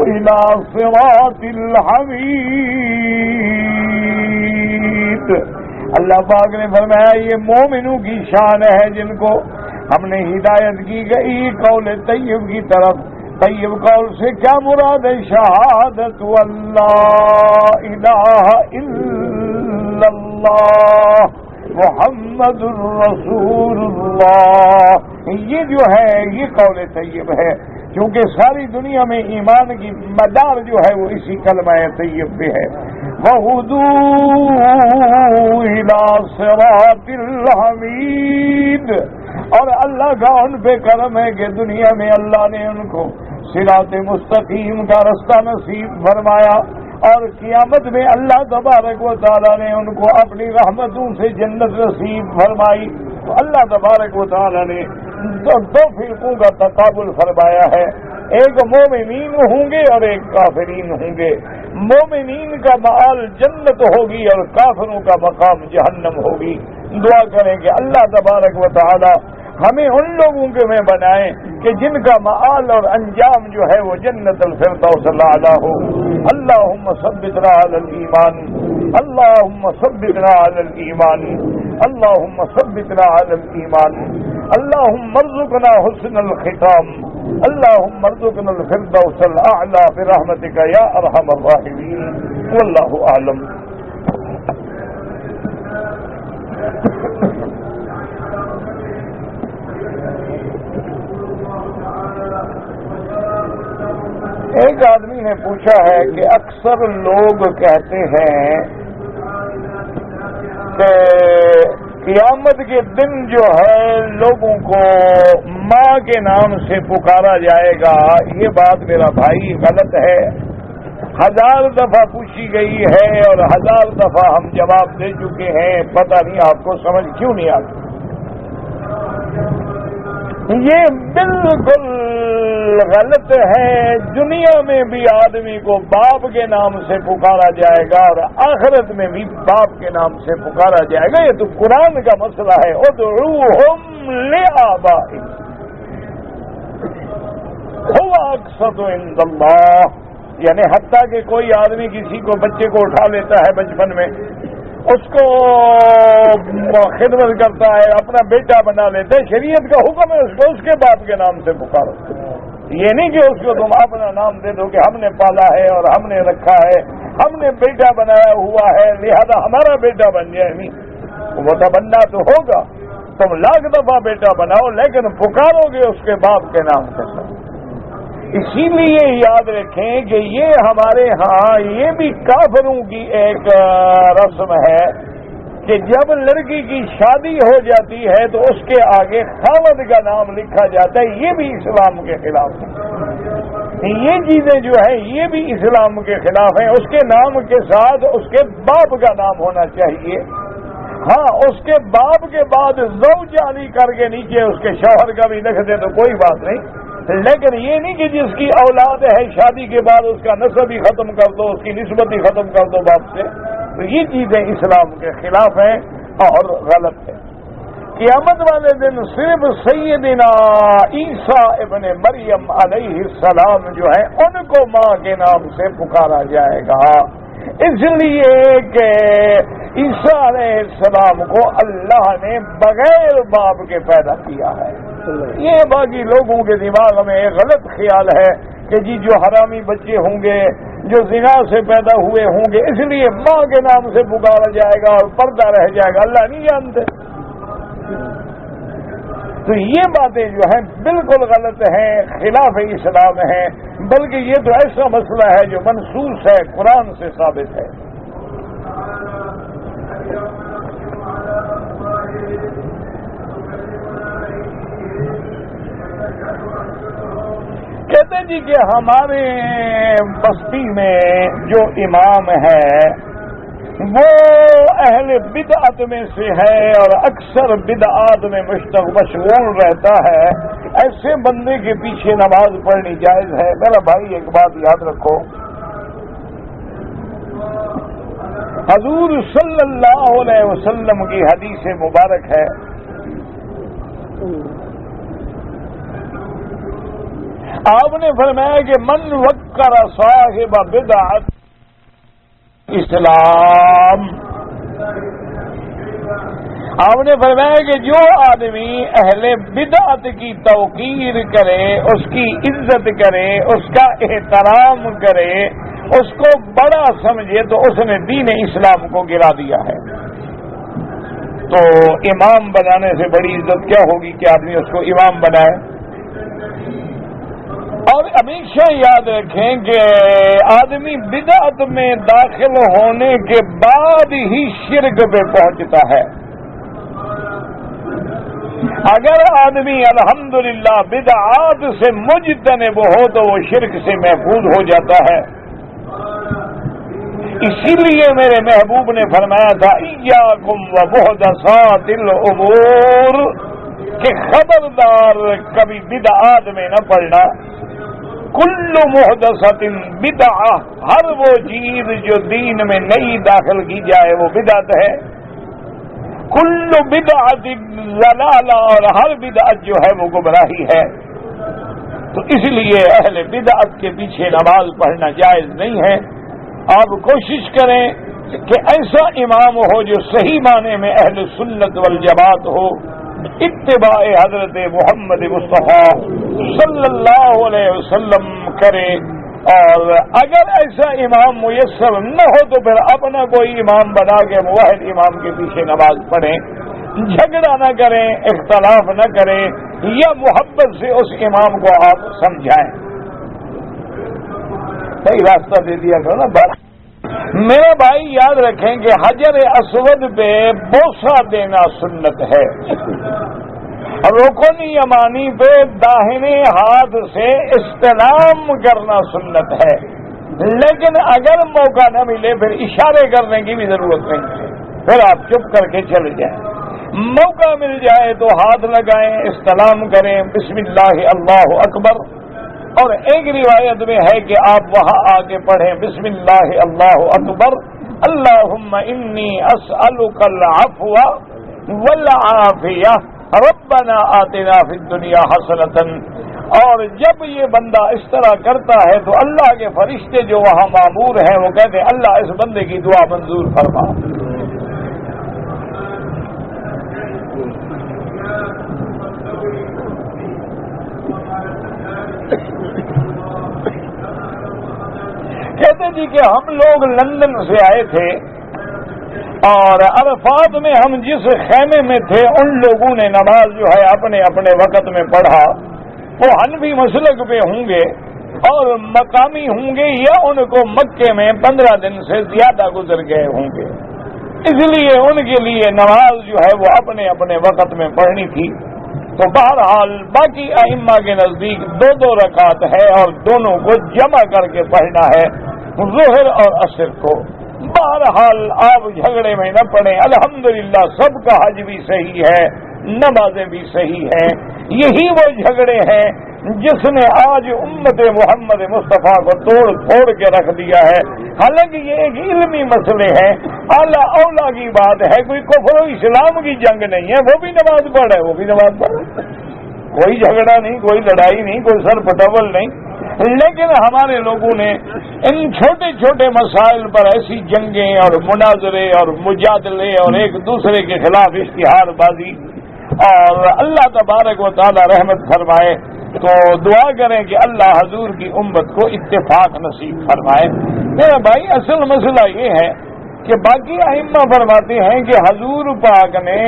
إِلَى صِرَاطِ الْحَمِيدِ۔ اللہ پاک نے فرمایا یہ مومنوں کی شان ہے جن کو ہم نے ہدایت کی گئی قول طیب کی طرف۔ طیب قول سے کیا مراد ہے؟ شہادت اللہ الہ الا اللہ محمد الرسول اللہ، یہ جو ہے یہ قول طیب ہے، کیونکہ ساری دنیا میں ایمان کی مدار جو ہے وہ اسی کلمہ طیب پہ ہے۔ وَهُدُوا إِلَى صِرَاطِ الْحَمِيدِ، اور اللہ کا ان پہ کرم ہے کہ دنیا میں اللہ نے ان کو صراط مستقیم کا رستہ نصیب فرمایا، اور قیامت میں اللہ تبارک و تعالیٰ نے ان کو اپنی رحمتوں سے جنت نصیب فرمائی۔ تو اللہ تبارک و تعالیٰ نے دو فرقوں کا تقابل فرمایا ہے، ایک مومنین ہوں گے اور ایک کافرین ہوں گے۔ مومنین کا مآل جنت ہوگی اور کافروں کا مقام جہنم ہوگی۔ دعا کریں کہ اللہ تبارک و تعالیٰ ہمیں ان لوگوں کے میں بنائیں کہ جن کا مآل اور انجام جو ہے وہ جنت الفردوس الاعلی ہو۔ اللہم ثبتنا علی الایمان، اللہم ثبتنا علی الایمان، اللہم ثبتنا علی الایمان، اللہم ارزقنا حسن الختام، اللہم ارزقنا الفردوس الاعلی برحمتک یا ارحم الراحمین، واللہ اعلم۔ ایک آدمی نے پوچھا ہے کہ اکثر لوگ کہتے ہیں کہ قیامت کے دن جو ہے لوگوں کو ماں کے نام سے پکارا جائے گا۔ یہ بات میرا بھائی غلط ہے، 1000 دفعہ پوچھی گئی ہے اور 1000 دفعہ ہم جواب دے چکے ہیں، پتہ نہیں آپ کو سمجھ کیوں نہیں آتی۔ یہ بالکل غلط ہے، دنیا میں بھی آدمی کو باپ کے نام سے پکارا جائے گا اور آخرت میں بھی باپ کے نام سے پکارا جائے گا۔ یہ تو قرآن کا مسئلہ ہے، ادعوہم لآبائہم هو اقسط عند اللہ، یعنی حتیٰ کہ کوئی آدمی کسی کو بچے کو اٹھا لیتا ہے بچپن میں، اس کو خدمت کرتا ہے، اپنا بیٹا بنا لیتا ہے، شریعت کا حکم ہے اس کو اس کے باپ کے نام سے پکارو۔ یہ نہیں کہ اس کو تم اپنا نام دے دو کہ ہم نے پالا ہے اور ہم نے رکھا ہے، ہم نے بیٹا بنایا ہوا ہے لہذا ہمارا بیٹا بن جائے۔ نہیں، وہ تو بننا تو ہوگا، تم 1,00,000 دفعہ بیٹا بناؤ لیکن پکارو گے اس کے باپ کے نام سے۔ اسی لیے یاد رکھیں کہ یہ ہمارے ہاں یہ بھی کافروں کی ایک رسم ہے کہ جب لڑکی کی شادی ہو جاتی ہے تو اس کے آگے خاوند کا نام لکھا جاتا ہے، یہ بھی اسلام کے خلاف ہے۔ یہ چیزیں جو ہیں یہ بھی اسلام کے خلاف ہیں، اس کے نام کے ساتھ اس کے باپ کا نام ہونا چاہیے۔ ہاں، اس کے باپ کے بعد زوج علی کر کے نیچے اس کے شوہر کا بھی لکھ دے تو کوئی بات نہیں، لیکن یہ نہیں کہ جس کی اولاد ہے شادی کے بعد اس کا نسب ہی ختم کر دو، اس کی نسبت ہی ختم کر دو باپ سے۔ تو یہ چیزیں اسلام کے خلاف ہیں اور غلط ہیں۔ قیامت والے دن صرف سیدنا عیسیٰ ابن مریم علیہ السلام جو ہے ان کو ماں کے نام سے پکارا جائے گا، اس لیے کہ عیسیٰ علیہ السلام کو اللہ نے بغیر باپ کے پیدا کیا ہے۔ یہ باقی لوگوں کے دماغ میں ایک غلط خیال ہے کہ جی جو حرامی بچے ہوں گے، جو زنا سے پیدا ہوئے ہوں گے، اس لیے ماں کے نام سے پکارا جائے گا اور پردہ رہ جائے گا، اللہ نہیں جانتے۔ تو یہ باتیں جو ہیں بالکل غلط ہیں، خلاف اسلام ہیں، بلکہ یہ تو ایسا مسئلہ ہے جو منصوص ہے، قرآن سے ثابت ہے۔ کہتے جی کہ ہمارے بستی میں جو امام ہے وہ اہل بدعت میں سے ہے اور اکثر بدعات میں مشغول رہتا ہے، ایسے بندے کے پیچھے نماز پڑھنی جائز ہے؟ میرا بھائی ایک بات یاد رکھو، حضور صلی اللہ علیہ وسلم کی حدیث مبارک ہے، آپ نے فرمایا کہ من وقر صاحب بدعت اسلام، آپ نے فرمایا کہ جو آدمی اہل بدعت کی توقیر کرے، اس کی عزت کرے، اس کا احترام کرے، اس کو بڑا سمجھے، تو اس نے دین اسلام کو گرا دیا ہے۔ تو امام بنانے سے بڑی عزت کیا ہوگی کہ آدمی اس کو امام بنائے؟ اور ہمیشہ یاد رکھیں کہ آدمی بدعت میں داخل ہونے کے بعد ہی شرک پہ پہنچتا ہے۔ اگر آدمی الحمدللہ بدعات سے مجتنب ہو تو وہ شرک سے محفوظ ہو جاتا ہے۔ اسی لیے میرے محبوب نے فرمایا تھا ایاکم ومحدثات الامور، کہ خبردار کبھی بدعات میں نہ پڑنا۔ کل محدثۃ بدعہ، ہر وہ چیز جو دین میں نئی داخل کی جائے وہ بدعت ہے۔ کل بدعت ضلالہ، اور ہر بدعت جو ہے وہ گمراہی ہے۔ تو اس لیے اہل بدعت کے پیچھے نماز پڑھنا جائز نہیں ہے۔ آپ کوشش کریں کہ ایسا امام ہو جو صحیح معنی میں اہل سنت والجماعت ہو، اتباع حضرت محمد مصطفیٰ صلی اللہ علیہ وسلم کرے، اور اگر ایسا امام میسر نہ ہو تو پھر اپنا کوئی امام بنا کے موحد امام کے پیچھے نماز پڑھیں، جھگڑا نہ کریں، اختلاف نہ کریں، یا محبت سے اس امام کو آپ سمجھائیں۔ صحیح راستہ دے دیا کرو نا بات۔ میرے بھائی یاد رکھیں کہ حجر اسود پہ بوسہ دینا سنت ہے، رکن یمانی پہ داہنے ہاتھ سے استلام کرنا سنت ہے، لیکن اگر موقع نہ ملے پھر اشارے کرنے کی بھی ضرورت نہیں ہے، پھر آپ چپ کر کے چلے جائیں۔ موقع مل جائے تو ہاتھ لگائیں، استلام کریں، بسم اللہ اللہ اکبر۔ اور ایک روایت میں ہے کہ آپ وہاں آگے پڑھیں بسم اللہ اللہ اکبر، اللہم انی اسألک العفو والعافیہ ربنا آتنا فی الدنیا حسنۃ۔ اور جب یہ بندہ اس طرح کرتا ہے تو اللہ کے فرشتے جو وہاں مامور ہیں وہ کہتے ہیں اللہ اس بندے کی دعا منظور فرما۔ کہتے جی کہ ہم لوگ لندن سے آئے تھے اور عرفات میں ہم جس خیمے میں تھے ان لوگوں نے نماز جو ہے اپنے اپنے وقت میں پڑھا۔ وہ حنفی مسلک پہ ہوں گے اور مقامی ہوں گے یا ان کو مکے میں 15 دن سے زیادہ گزر گئے ہوں گے، اس لیے ان کے لیے نماز جو ہے وہ اپنے اپنے وقت میں پڑھنی تھی۔ تو بہرحال باقی ائمہ کے نزدیک 2 رکعت ہے اور دونوں کو جمع کر کے پڑھنا ہے، ظہر اور عصر کو۔ بہرحال آپ جھگڑے میں نہ پڑیں، الحمدللہ سب کا حج بھی صحیح ہے، نمازیں بھی صحیح ہیں۔ یہی وہ جھگڑے ہیں جس نے آج امت محمد مصطفیٰ کو توڑ پھوڑ کے رکھ دیا ہے. حالانکہ یہ ایک علمی مسئلے ہیں، اعلیٰ اولا کی بات ہے، کوئی کفر و اسلام کی جنگ نہیں ہے. وہ بھی نماز پڑھ ہے، وہ بھی نماز پڑھ ہے، کوئی جھگڑا نہیں، کوئی لڑائی نہیں، کوئی سر پٹول نہیں. لیکن ہمارے لوگوں نے ان چھوٹے چھوٹے مسائل پر ایسی جنگیں اور مناظرے اور مجادلے اور ایک دوسرے کے خلاف اشتہار بازی، اور اللہ تبارک و تعالی رحمت فرمائے تو دعا کریں کہ اللہ حضور کی امت کو اتفاق نصیب فرمائے. میرا بھائی اصل مسئلہ یہ ہے کہ باقی ائمہ فرماتے ہیں کہ حضور پاک نے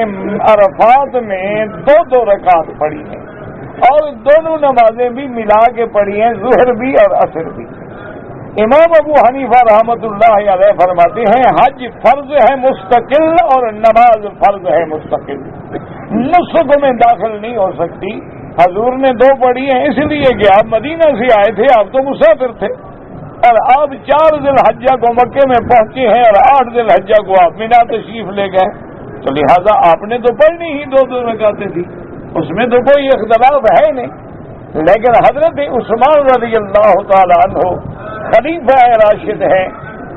عرفات میں 2 رکعت پڑھی ہیں اور دونوں نمازیں بھی ملا کے پڑھی ہیں، ظہر بھی اور عصر بھی. امام ابو حنیفہ رحمۃ اللہ علیہ فرماتے ہیں حج فرض ہے مستقل اور نماز فرض ہے مستقل، نسک میں داخل نہیں ہو سکتی. حضور نے 2 پڑھی ہیں اس لیے کہ آپ مدینہ سے آئے تھے، آپ تو مسافر تھے، اور آپ 4 ذی الحجہ کو مکے میں پہنچے ہیں اور 8 ذی الحجہ کو آپ مینا تشریف لے گئے، تو لہذا آپ نے تو پڑھنی ہی 2 رکعتیں تھی، اس میں تو کوئی اختلاف ہے نہیں. لیکن حضرت عثمان رضی اللہ تعالی عنہ خلیفہ راشد ہیں،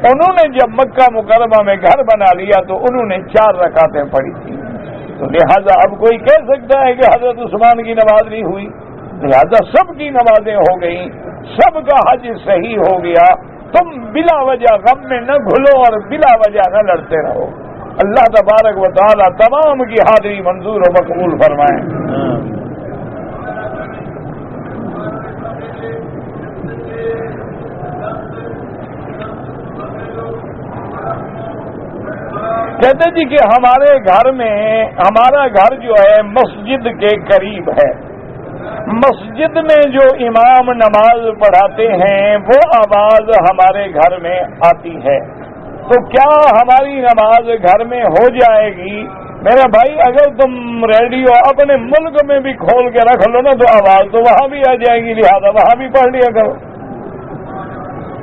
انہوں نے جب مکہ مکرمہ میں گھر بنا لیا تو انہوں نے 4 رکعتیں پڑھی تھی. تو لہذا اب کوئی کہہ سکتا ہے کہ حضرت عثمان کی نماز نہیں ہوئی، لہذا سب کی نمازیں ہو گئیں، سب کا حج صحیح ہو گیا. تم بلا وجہ غم میں نہ گھلو اور بلا وجہ نہ لڑتے رہو. اللہ تبارک و تعالی تمام کی حاضری منظور و مقبول فرمائیں. کہتے جی کہ ہمارے گھر میں، ہمارا گھر جو ہے مسجد کے قریب ہے، مسجد میں جو امام نماز پڑھاتے ہیں وہ آواز ہمارے گھر میں آتی ہے، تو کیا ہماری نماز گھر میں ہو جائے گی؟ میرا بھائی اگر تم ریڈیو اپنے ملک میں بھی کھول کے رکھ لو نا تو آواز تو وہاں بھی آ جائے گی، لہذا وہاں بھی پڑھ لیا کرو.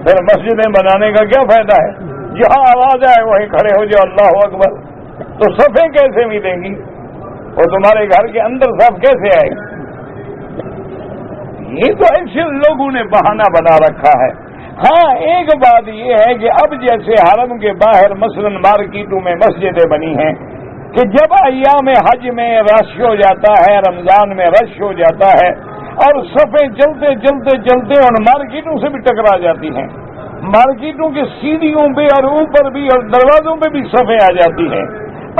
پھر مسجدیں بنانے کا کیا فائدہ ہے؟ جہاں آواز آئے وہیں کھڑے ہو جاؤ اللہ اکبر. تو صفیں کیسے ملیں گی؟ وہ تمہارے گھر کے اندر صف کیسے آئے گی؟ یہ تو ایسے لوگوں نے بہانہ بنا رکھا ہے. ہاں ایک بات یہ ہے کہ اب جیسے حرم کے باہر مثلا مارکیٹوں میں مسجدیں بنی ہیں کہ جب ایام حج میں رش ہو جاتا ہے، رمضان میں رش ہو جاتا ہے اور صفیں چلتے چلتے چلتے ان مارکیٹوں سے بھی ٹکرا جاتی ہیں، مارکیٹوں کی سیڑھیوں پہ اور اوپر بھی اور دروازوں پہ بھی صفیں آ جاتی ہیں.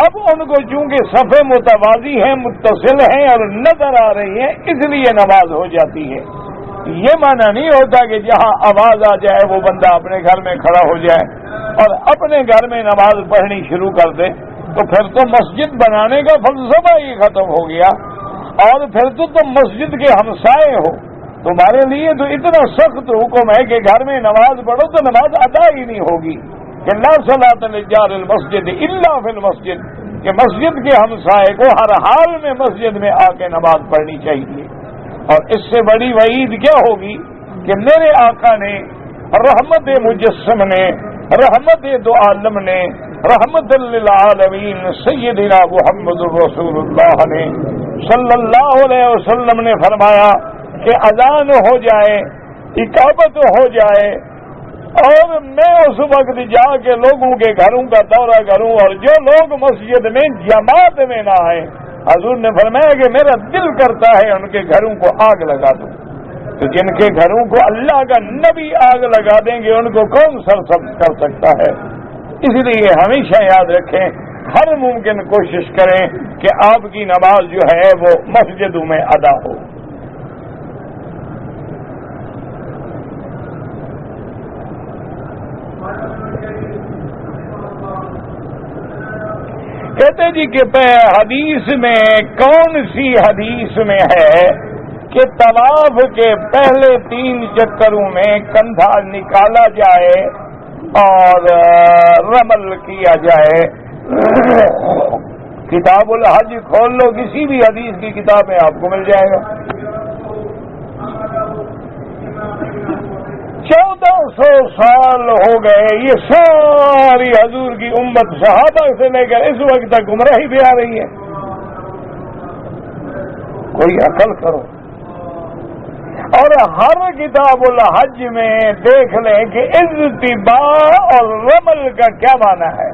اب ان کو چونکہ صفیں متوازی ہیں، متصل ہیں اور نظر آ رہی ہیں، اس لیے نماز ہو جاتی ہے. یہ معنی نہیں ہوتا کہ جہاں آواز آ جائے وہ بندہ اپنے گھر میں کھڑا ہو جائے اور اپنے گھر میں نماز پڑھنی شروع کر دے، تو پھر تو مسجد بنانے کا فلسفہ ہی ختم ہو گیا اور پھر تو تم مسجد کے ہمسائے ہو. تمہارے لیے تو اتنا سخت حکم ہے کہ گھر میں نماز پڑھو تو نماز ادا ہی نہیں ہوگی کہ لا صلاۃ للجار المسجد الا فی المسجد، کہ مسجد کے ہمسائے کو ہر حال میں مسجد میں آ کے نماز پڑھنی چاہیے. اور اس سے بڑی وعید کیا ہوگی کہ میرے آقا نے، رحمت مجسم نے، رحمت دو عالم نے، رحمت للعالمین سیدنا محمد رسول اللہ نے صلی اللہ علیہ وسلم نے فرمایا کہ اذان ہو جائے، اقامت ہو جائے اور میں اس وقت جا کے لوگوں کے گھروں کا دورہ کروں اور جو لوگ مسجد میں جماعت میں نہ آئے، حضور نے فرمایا کہ میرا دل کرتا ہے ان کے گھروں کو آگ لگا دوں. تو جن کے گھروں کو اللہ کا نبی آگ لگا دیں گے ان کو کون سرسبز کر سکتا ہے؟ اس لیے ہمیشہ یاد رکھیں، ہر ممکن کوشش کریں کہ آپ کی نماز جو ہے وہ مسجدوں میں ادا ہو. کہتے جی کہ حدیث میں کون سی حدیث میں ہے کہ طواف کے پہلے 3 چکروں میں کندھا نکالا جائے اور رمل کیا جائے؟ کتاب الحج کھول لو، کسی بھی حدیث کی کتاب میں آپ کو مل جائے گا. 1400 سال ہو گئے، یہ ساری حضور کی امت صحابہ سے لے کر اس وقت تک گمراہی بھی آ رہی ہے. کوئی عقل کرو. اور ہر کتاب الحج میں دیکھ لیں کہ اجتباء اور رمل کا کیا معنی ہے۔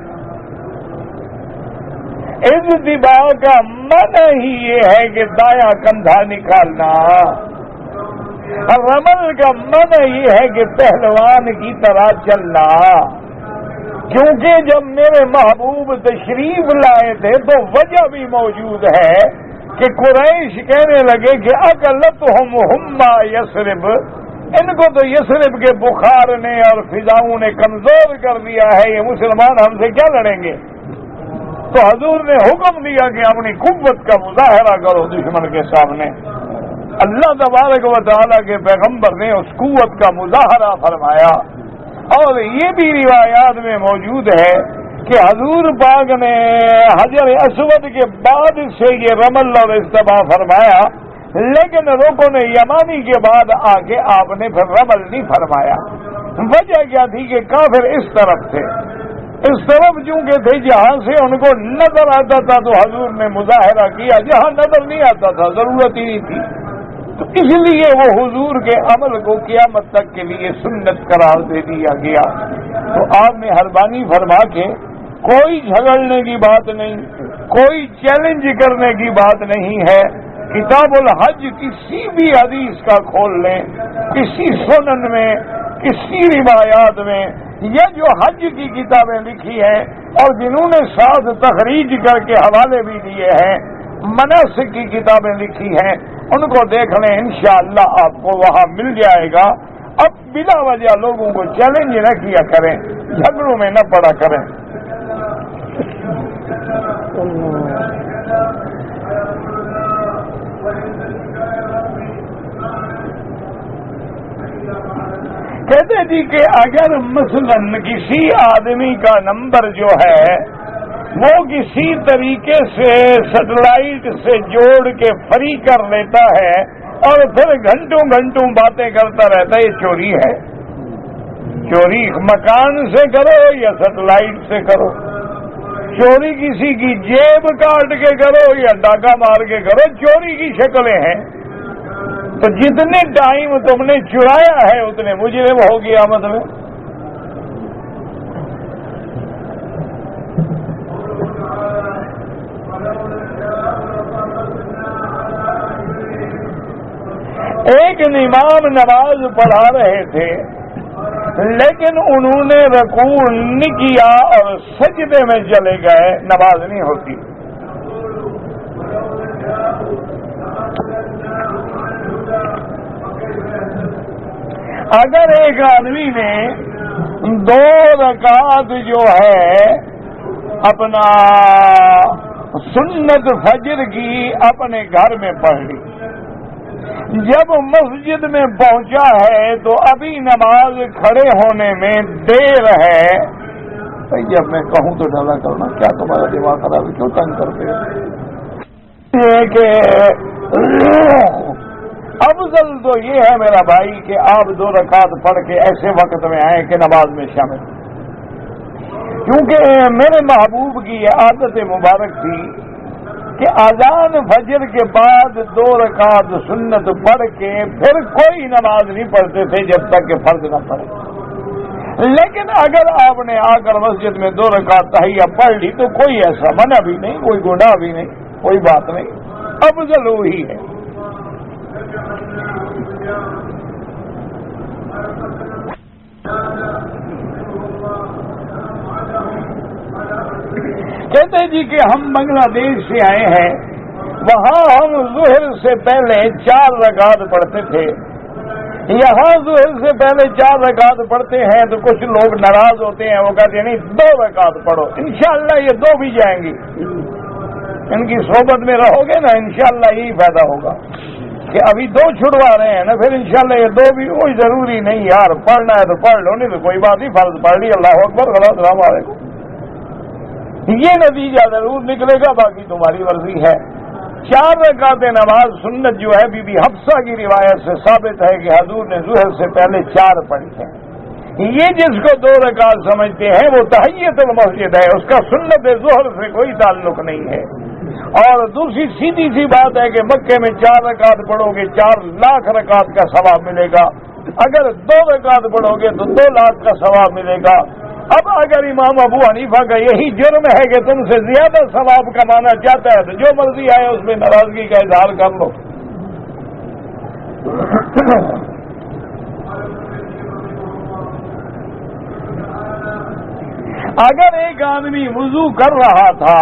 اجتباء کا معنی ہی یہ ہے کہ دایاں کندھا نکالنا، رمل کا معنی یہ ہے کہ پہلوان کی طرح چلنا، کیونکہ جب میرے محبوب تشریف لائے تھے تو وجہ بھی موجود ہے کہ قریش کہنے لگے کہ اکلتہم ہما یثرب، ان کو تو یثرب کے بخار نے اور فضاؤں نے کمزور کر دیا ہے، یہ مسلمان ہم سے کیا لڑیں گے؟ تو حضور نے حکم دیا کہ اپنی قوت کا مظاہرہ کرو دشمن کے سامنے۔ اللہ تبارک و تعالیٰ کے پیغمبر نے اس قوت کا مظاہرہ فرمایا، اور یہ بھی روایات میں موجود ہے کہ حضور پاک نے حجر اسود کے بعد سے یہ رمل اور اجتباء فرمایا، لیکن رکن یمانی کے بعد آ کے آپ نے پھر رمل نہیں فرمایا۔ وجہ کیا تھی کہ کافر اس طرف تھے، اس طرف چونکہ تھے جہاں سے ان کو نظر آتا تھا تو حضور نے مظاہرہ کیا، جہاں نظر نہیں آتا تھا ضرورت ہی نہیں تھی، تو اس لیے وہ حضور کے عمل کو قیامت تک کے لیے سنت قرار دے دیا گیا۔ تو آپ نے مہربانی فرما کے کوئی جھگڑنے کی بات نہیں، کوئی چیلنج کرنے کی بات نہیں ہے، کتاب الحج کسی بھی حدیث کا کھول لیں، کسی سنن میں، کسی روایات میں، یا جو حج کی کتابیں لکھی ہیں اور جنہوں نے ساتھ تخریج کر کے حوالے بھی دیے ہیں، مناسک کی کتابیں لکھی ہیں، ان کو دیکھ لیں، انشاءاللہ آپ کو وہاں مل جائے گا۔ اب بلا وجہ لوگوں کو چیلنج نہ کیا کریں، جھگڑوں میں نہ پڑا کریں۔ کہتے جی کہ اگر مثلاً کسی آدمی کا نمبر جو ہے وہ کسی طریقے سے سیٹلائٹ سے جوڑ کے فری کر لیتا ہے اور پھر گھنٹوں گھنٹوں باتیں کرتا رہتا ہے، یہ چوری ہے۔ چوری مکان سے کرو یا سیٹلائٹ سے کرو، چوری کسی کی جیب کاٹ کے کرو یا ڈاکہ مار کے کرو، چوری کی شکلیں ہیں۔ تو جتنے ٹائم تم نے چرایا ہے اتنے مجرم ہو گیا۔ مطلب ایک امام نماز پڑھا رہے تھے لیکن انہوں نے رکوع نہیں کیا اور سجدے میں چلے گئے، نماز نہیں ہوتی۔ اگر ایک آدمی نے 2 رکعت جو ہے اپنا سنت فجر کی اپنے گھر میں پڑھ لی، جب مسجد میں پہنچا ہے تو ابھی نماز کھڑے ہونے میں دیر ہے، جب میں کہوں تو ڈالا کرنا، کیا تمہارا دماغ خراب ہے، کیوں تنگ کرتے ہیں؟ کہ افضل تو یہ ہے میرا بھائی کہ آپ 2 رکعت پڑھ کے ایسے وقت میں آئیں کہ نماز میں شامل، کیونکہ میرے محبوب کی یہ عادت مبارک تھی کہ اذان فجر کے بعد 2 رکعت سنت پڑھ کے پھر کوئی نماز نہیں پڑھتے تھے جب تک کہ فرض نہ پڑے۔ لیکن اگر آپ نے آ کر مسجد میں 2 رکعت تحیہ پڑھ لی تو کوئی ایسا منع بھی نہیں، کوئی گناہ بھی نہیں، کوئی بات نہیں، افضل وہی ہے۔ کہتے جی کہ ہم بنگلہ دیش سے آئے ہیں، وہاں ہم ظہر سے پہلے 4 رکعت پڑھتے تھے، یہاں ظہر سے پہلے 4 رکعت پڑھتے ہیں تو کچھ لوگ ناراض ہوتے ہیں، وہ کہتے ہیں نہیں 2 رکعت پڑھو، انشاءاللہ یہ 2 بھی جائیں گی، ان کی صحبت میں رہو گے نا انشاءاللہ یہی فائدہ ہوگا کہ ابھی 2 چھڑوا رہے ہیں نا، پھر انشاءاللہ یہ 2 بھی کوئی ضروری نہیں، یار پڑھنا ہے تو پڑھ لو، نہیں تو کوئی بات نہیں، فرض پڑھ لی، اللہ اکبر، السلام علیکم، یہ نتیجہ ضرور نکلے گا، باقی تمہاری مرضی ہے۔ 4 رکعت نماز سنت جو ہے بی بی حفصہ کی روایت سے ثابت ہے کہ حضور نے ظہر سے پہلے 4 پڑھی ہیں۔ یہ جس کو 2 رکعت سمجھتے ہیں وہ تحیۃ المسجد ہے، اس کا سنت ظہر سے کوئی تعلق نہیں ہے۔ اور دوسری سیدھی سی بات ہے کہ مکے میں 4 رکعت پڑھو گے 4 لاکھ رکعت کا ثواب ملے گا، اگر 2 رکعت پڑھو گے تو 2 لاکھ کا ثواب ملے گا۔ اب اگر امام ابو حنیفہ کا یہی جرم ہے کہ تم سے زیادہ ثواب کمانا چاہتا ہے تو جو مرضی آئے اس میں ناراضگی کا اظہار کر لو۔ اگر ایک آدمی وضو کر رہا تھا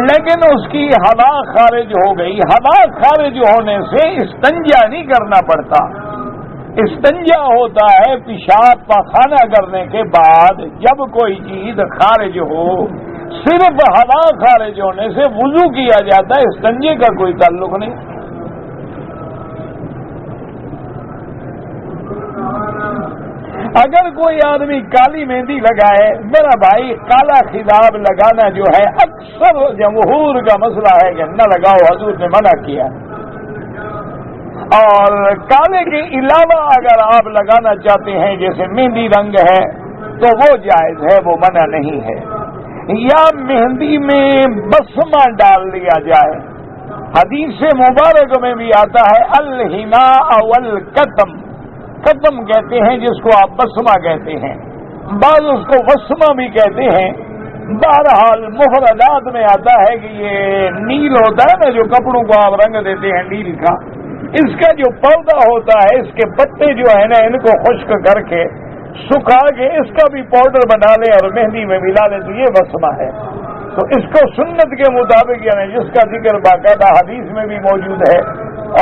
لیکن اس کی ہوا خارج ہو گئی، ہوا خارج ہونے سے استنجا نہیں کرنا پڑتا، استنجا ہوتا ہے پیشاب پاخانہ کرنے کے بعد جب کوئی چیز خارج ہو، صرف ہوا خارج ہونے سے وضو کیا جاتا ہے، استنجے کا کوئی تعلق نہیں۔ اگر کوئی آدمی کالی مہندی لگائے، میرا بھائی کالا خضاب لگانا جو ہے اکثر جمہور کا مسئلہ ہے کہ نہ لگاؤ، حضور نے منع کیا، اور کالے کے علاوہ اگر آپ لگانا چاہتے ہیں جیسے مہندی رنگ ہے تو وہ جائز ہے، وہ منع نہیں ہے۔ یا مہندی میں بسمہ ڈال لیا جائے، حدیث مبارک میں بھی آتا ہے الحناء والکتم، قدم کہتے ہیں جس کو آپ بسمہ کہتے ہیں، بعض اس کو وسمہ بھی کہتے ہیں۔ بہرحال مفردات میں آتا ہے کہ یہ نیل ہوتا ہے نا جو کپڑوں کو آپ رنگ دیتے ہیں نیل کا، اس کا جو پودا ہوتا ہے اس کے پتے جو ہے نا ان کو خشک کر کے سکھا کے اس کا بھی پاؤڈر بنا لے اور مہندی میں ملا لے تو یہ وسمہ ہے۔ تو اس کو سنت کے مطابق یعنی جس کا ذکر باقاعدہ حدیث میں بھی موجود ہے،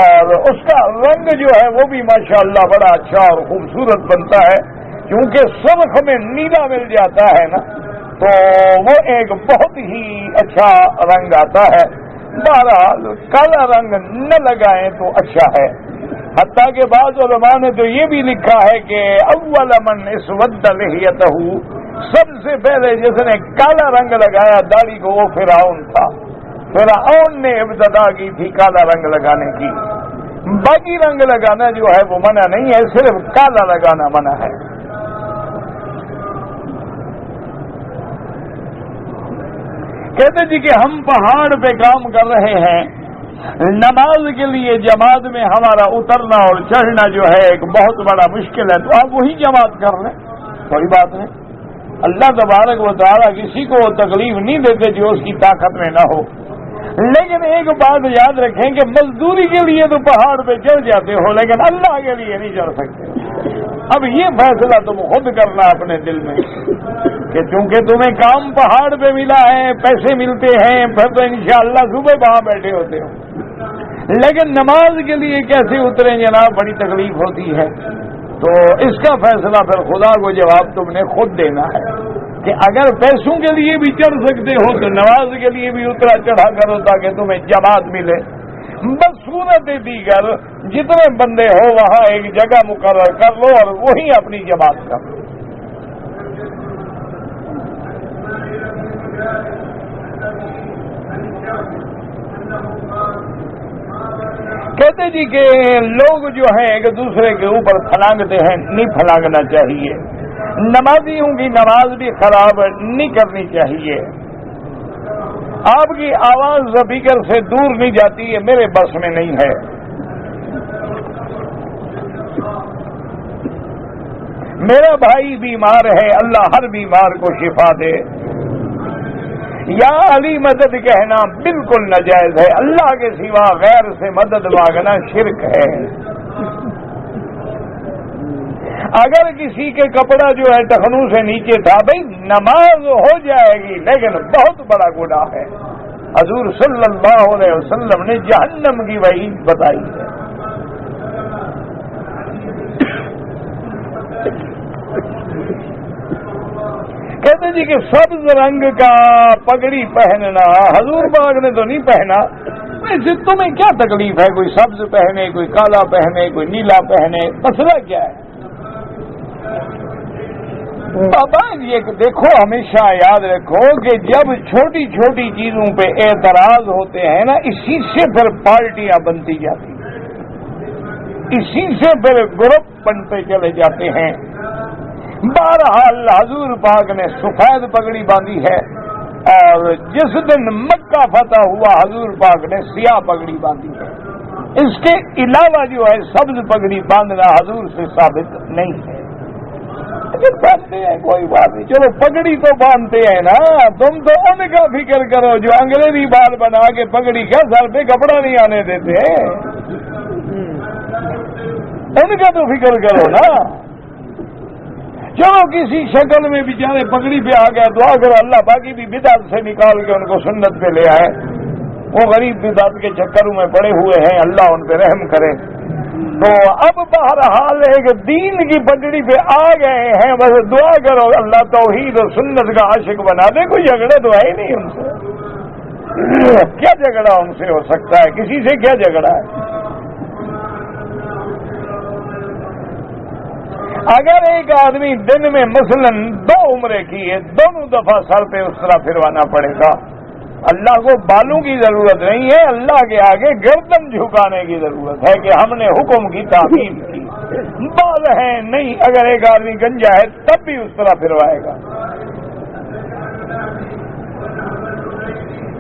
اور اس کا رنگ جو ہے وہ بھی ماشاءاللہ بڑا اچھا اور خوبصورت بنتا ہے، کیونکہ سرخ میں نیلا مل جاتا ہے نا تو وہ ایک بہت ہی اچھا رنگ آتا ہے۔ بہرحال کالا رنگ نہ لگائیں تو اچھا ہے، حتیٰ کہ بعض علماء نے تو یہ بھی لکھا ہے کہ اول من اسود لحیتہ، سب سے پہلے جس نے کالا رنگ لگایا داڑھی کو وہ فرعون تھا، فرعون نے ابتدا کی تھی کالا رنگ لگانے کی۔ باقی رنگ لگانا جو ہے وہ منع نہیں ہے، صرف کالا لگانا منع ہے۔ کہتے جی کہ ہم پہاڑ پہ کام کر رہے ہیں، نماز کے لیے جماعت میں ہمارا اترنا اور چڑھنا جو ہے ایک بہت بڑا مشکل ہے، تو آپ وہی جماعت کر لیں، کوئی بات نہیں۔ اللہ تبارک و تعالیٰ کسی کو تکلیف نہیں دیتے جو اس کی طاقت میں نہ ہو، لیکن ایک بات یاد رکھیں کہ مزدوری کے لیے تو پہاڑ پہ چڑھ جاتے ہو لیکن اللہ کے لیے نہیں چڑھ سکتے۔ اب یہ فیصلہ تم خود کرنا اپنے دل میں کہ چونکہ تمہیں کام پہاڑ پہ ملا ہے، پیسے ملتے ہیں، پھر تو انشاءاللہ صبح وہاں بیٹھے ہوتے ہو، لیکن نماز کے لیے کیسے اتریں جناب، بڑی تکلیف ہوتی ہے۔ تو اس کا فیصلہ پھر خدا کو جواب تم نے خود دینا ہے کہ اگر پیسوں کے لیے بھی چڑھ سکتے ہو تو نماز کے لیے بھی اترا چڑھا کرو تاکہ تمہیں جماعت ملے۔ بس صورت دیگر جتنے بندے ہو وہاں ایک جگہ مقرر کر لو اور وہی اپنی جماعت کر لو۔ کہتے جی کہ لوگ جو ہیں ایک دوسرے کے اوپر پھلانگتے ہیں، نہیں پھلانگنا چاہیے، نمازیوں کی نماز بھی خراب نہیں کرنی چاہیے، آپ کی آواز اسپیکر سے دور نہیں جاتی ہے، میرے بس میں نہیں ہے۔ میرا بھائی بیمار ہے، اللہ ہر بیمار کو شفا دے، یا علی مدد کہنا بالکل ناجائز ہے، اللہ کے سوا غیر سے مدد مانگنا شرک ہے۔ اگر کسی کے کپڑا جو ہے ٹخنوں سے نیچے تھا، بھائی نماز ہو جائے گی لیکن بہت بڑا گناہ ہے، حضور صلی اللہ علیہ وسلم نے جہنم کی وعید بتائی ہے۔ کہتے جی کہ سبز رنگ کا پگڑی پہننا حضور پاک نے تو نہیں پہنا، ویسے تمہیں کیا تکلیف ہے کوئی سبز پہنے، کوئی کالا پہنے، کوئی نیلا پہنے، مسئلہ کیا ہے؟ بابا یہ دیکھو، ہمیشہ یاد رکھو کہ جب چھوٹی چھوٹی چیزوں پہ اعتراض ہوتے ہیں نا، اسی سے پھر پارٹیاں بنتی جاتی ہیں، اسی سے پھر گروپ بنتے چلے جاتے ہیں۔ بہرحال حضور پاک نے سفید پگڑی باندھی ہے، اور جس دن مکہ فتح ہوا حضور پاک نے سیاہ پگڑی باندھی ہے. اس کے علاوہ جو ہے سبز پگڑی باندھنا حضور سے ثابت نہیں ہے. باندھتے ہیں کوئی بات نہیں، چلو پگڑی تو باندھتے ہیں نا. تم تو ان کا فکر کرو جو انگریزی بال بنا کے پگڑی کا سر پہ کپڑا نہیں آنے دیتے، ان کا تو فکر کرو نا. چلو کسی شکل میں بیچارے پگڑی پہ آ گئے، دعا کرو اللہ باقی بھی بدعت سے نکال کے ان کو سنت پہ لے آئے. وہ غریب بدعت کے چکروں میں پڑے ہوئے ہیں، اللہ ان پہ رحم کرے. تو اب بہرحال ایک دین کی پگڑی پہ آ گئے ہیں، بس دعا کرو اللہ توحید اور سنت کا عاشق بنا دے. کوئی جھگڑا تو ہے ہی نہیں ان سے. کیا جھگڑا ان سے ہو سکتا ہے؟ کسی سے کیا جھگڑا ہے؟ اگر ایک آدمی دن میں مثلاً 2 عمرے کی ہے، دونوں دفعہ سر پہ اس طرح پھروانا پڑے گا. اللہ کو بالوں کی ضرورت نہیں ہے، اللہ کے آگے گردن جھکانے کی ضرورت ہے کہ ہم نے حکم کی تعمیل کی. بال ہیں نہیں، اگر ایک آدمی گنجا ہے تب بھی اس طرح پھروائے گا.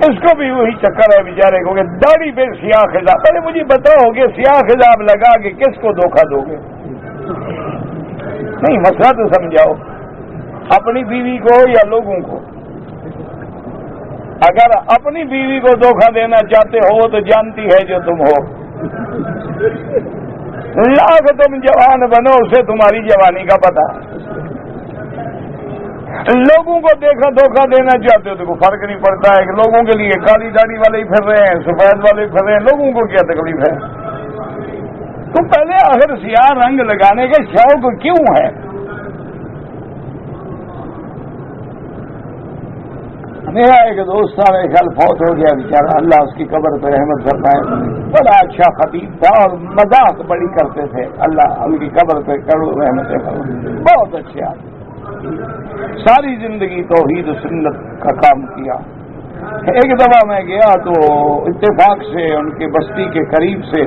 اس کو بھی وہی چکر ہے بیچارے کو کہ داڑھی پہ سیاہ خضاب. پہلے مجھے بتاؤ کہ سیاہ خضاب لگا کے کس کو دھوکہ دو گے؟ نہیں، مسئلہ تو سمجھاؤ، اپنی بیوی کو یا لوگوں کو. اگر اپنی بیوی کو دھوکہ دینا چاہتے ہو تو جانتی ہے جو تم ہو. لاکھ تم جوان بنو، اسے تمہاری جوانی کا پتہ. لوگوں کو دیکھا دھوکہ دینا چاہتے ہو تو کوئی فرق نہیں پڑتا ہے کہ لوگوں کے لیے کالی داڑھی والے ہی پھر رہے ہیں، سفید والے پھر رہے ہیں، لوگوں کو کیا تکلیف ہے؟ تو پہلے آخر سیاہ رنگ لگانے کا شوق کیوں ہے؟ میرا ایک دوست تھا، میرے خیال فوت ہو گیا بیچارہ، اللہ اس کی قبر پہ رحمت فرمائے. بڑا اچھا خطیب تھا اور مذاق بڑی کرتے تھے، اللہ ان کی قبر پہ کروڑ رحمتیں فرمائے. بہت اچھے آدمی، ساری زندگی توحید و سنت کا کام کیا. ایک دفعہ میں گیا تو اتفاق سے ان کے بستی کے قریب سے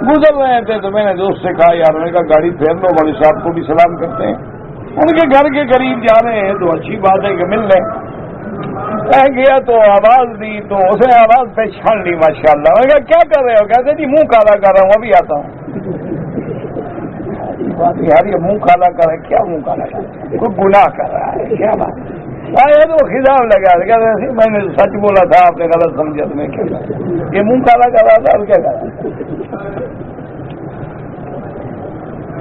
گزر رہے تھے تو میں نے دوست سے کہا یار، میں نے کہا گاڑی پھیر لو، بڑے صاحب کو بھی سلام کرتے ہیں. ان کے گھر کے قریب جا رہے ہیں تو اچھی بات ہے کہ مل لیں. میں گیا تو آواز دی تو اس نے آواز پہچان لی ماشاءاللہ. میں کہا کیا کر رہے ہو؟ کہتے جی منہ کالا کر رہا ہوں، ابھی آتا ہوں. بات یار یہ منہ کالا کر رہا ہے، کیا منہ کالا کر رہا ہے؟ کوئی گناہ کر رہا ہے کیا بات؟ تو خطاب لگا کہتے میں نے سچ بولا تھا، آپ نے غلط سمجھا. تو میں کیا یہ منہ کالا کر رہا تھا اور کیا کر رہا تھا؟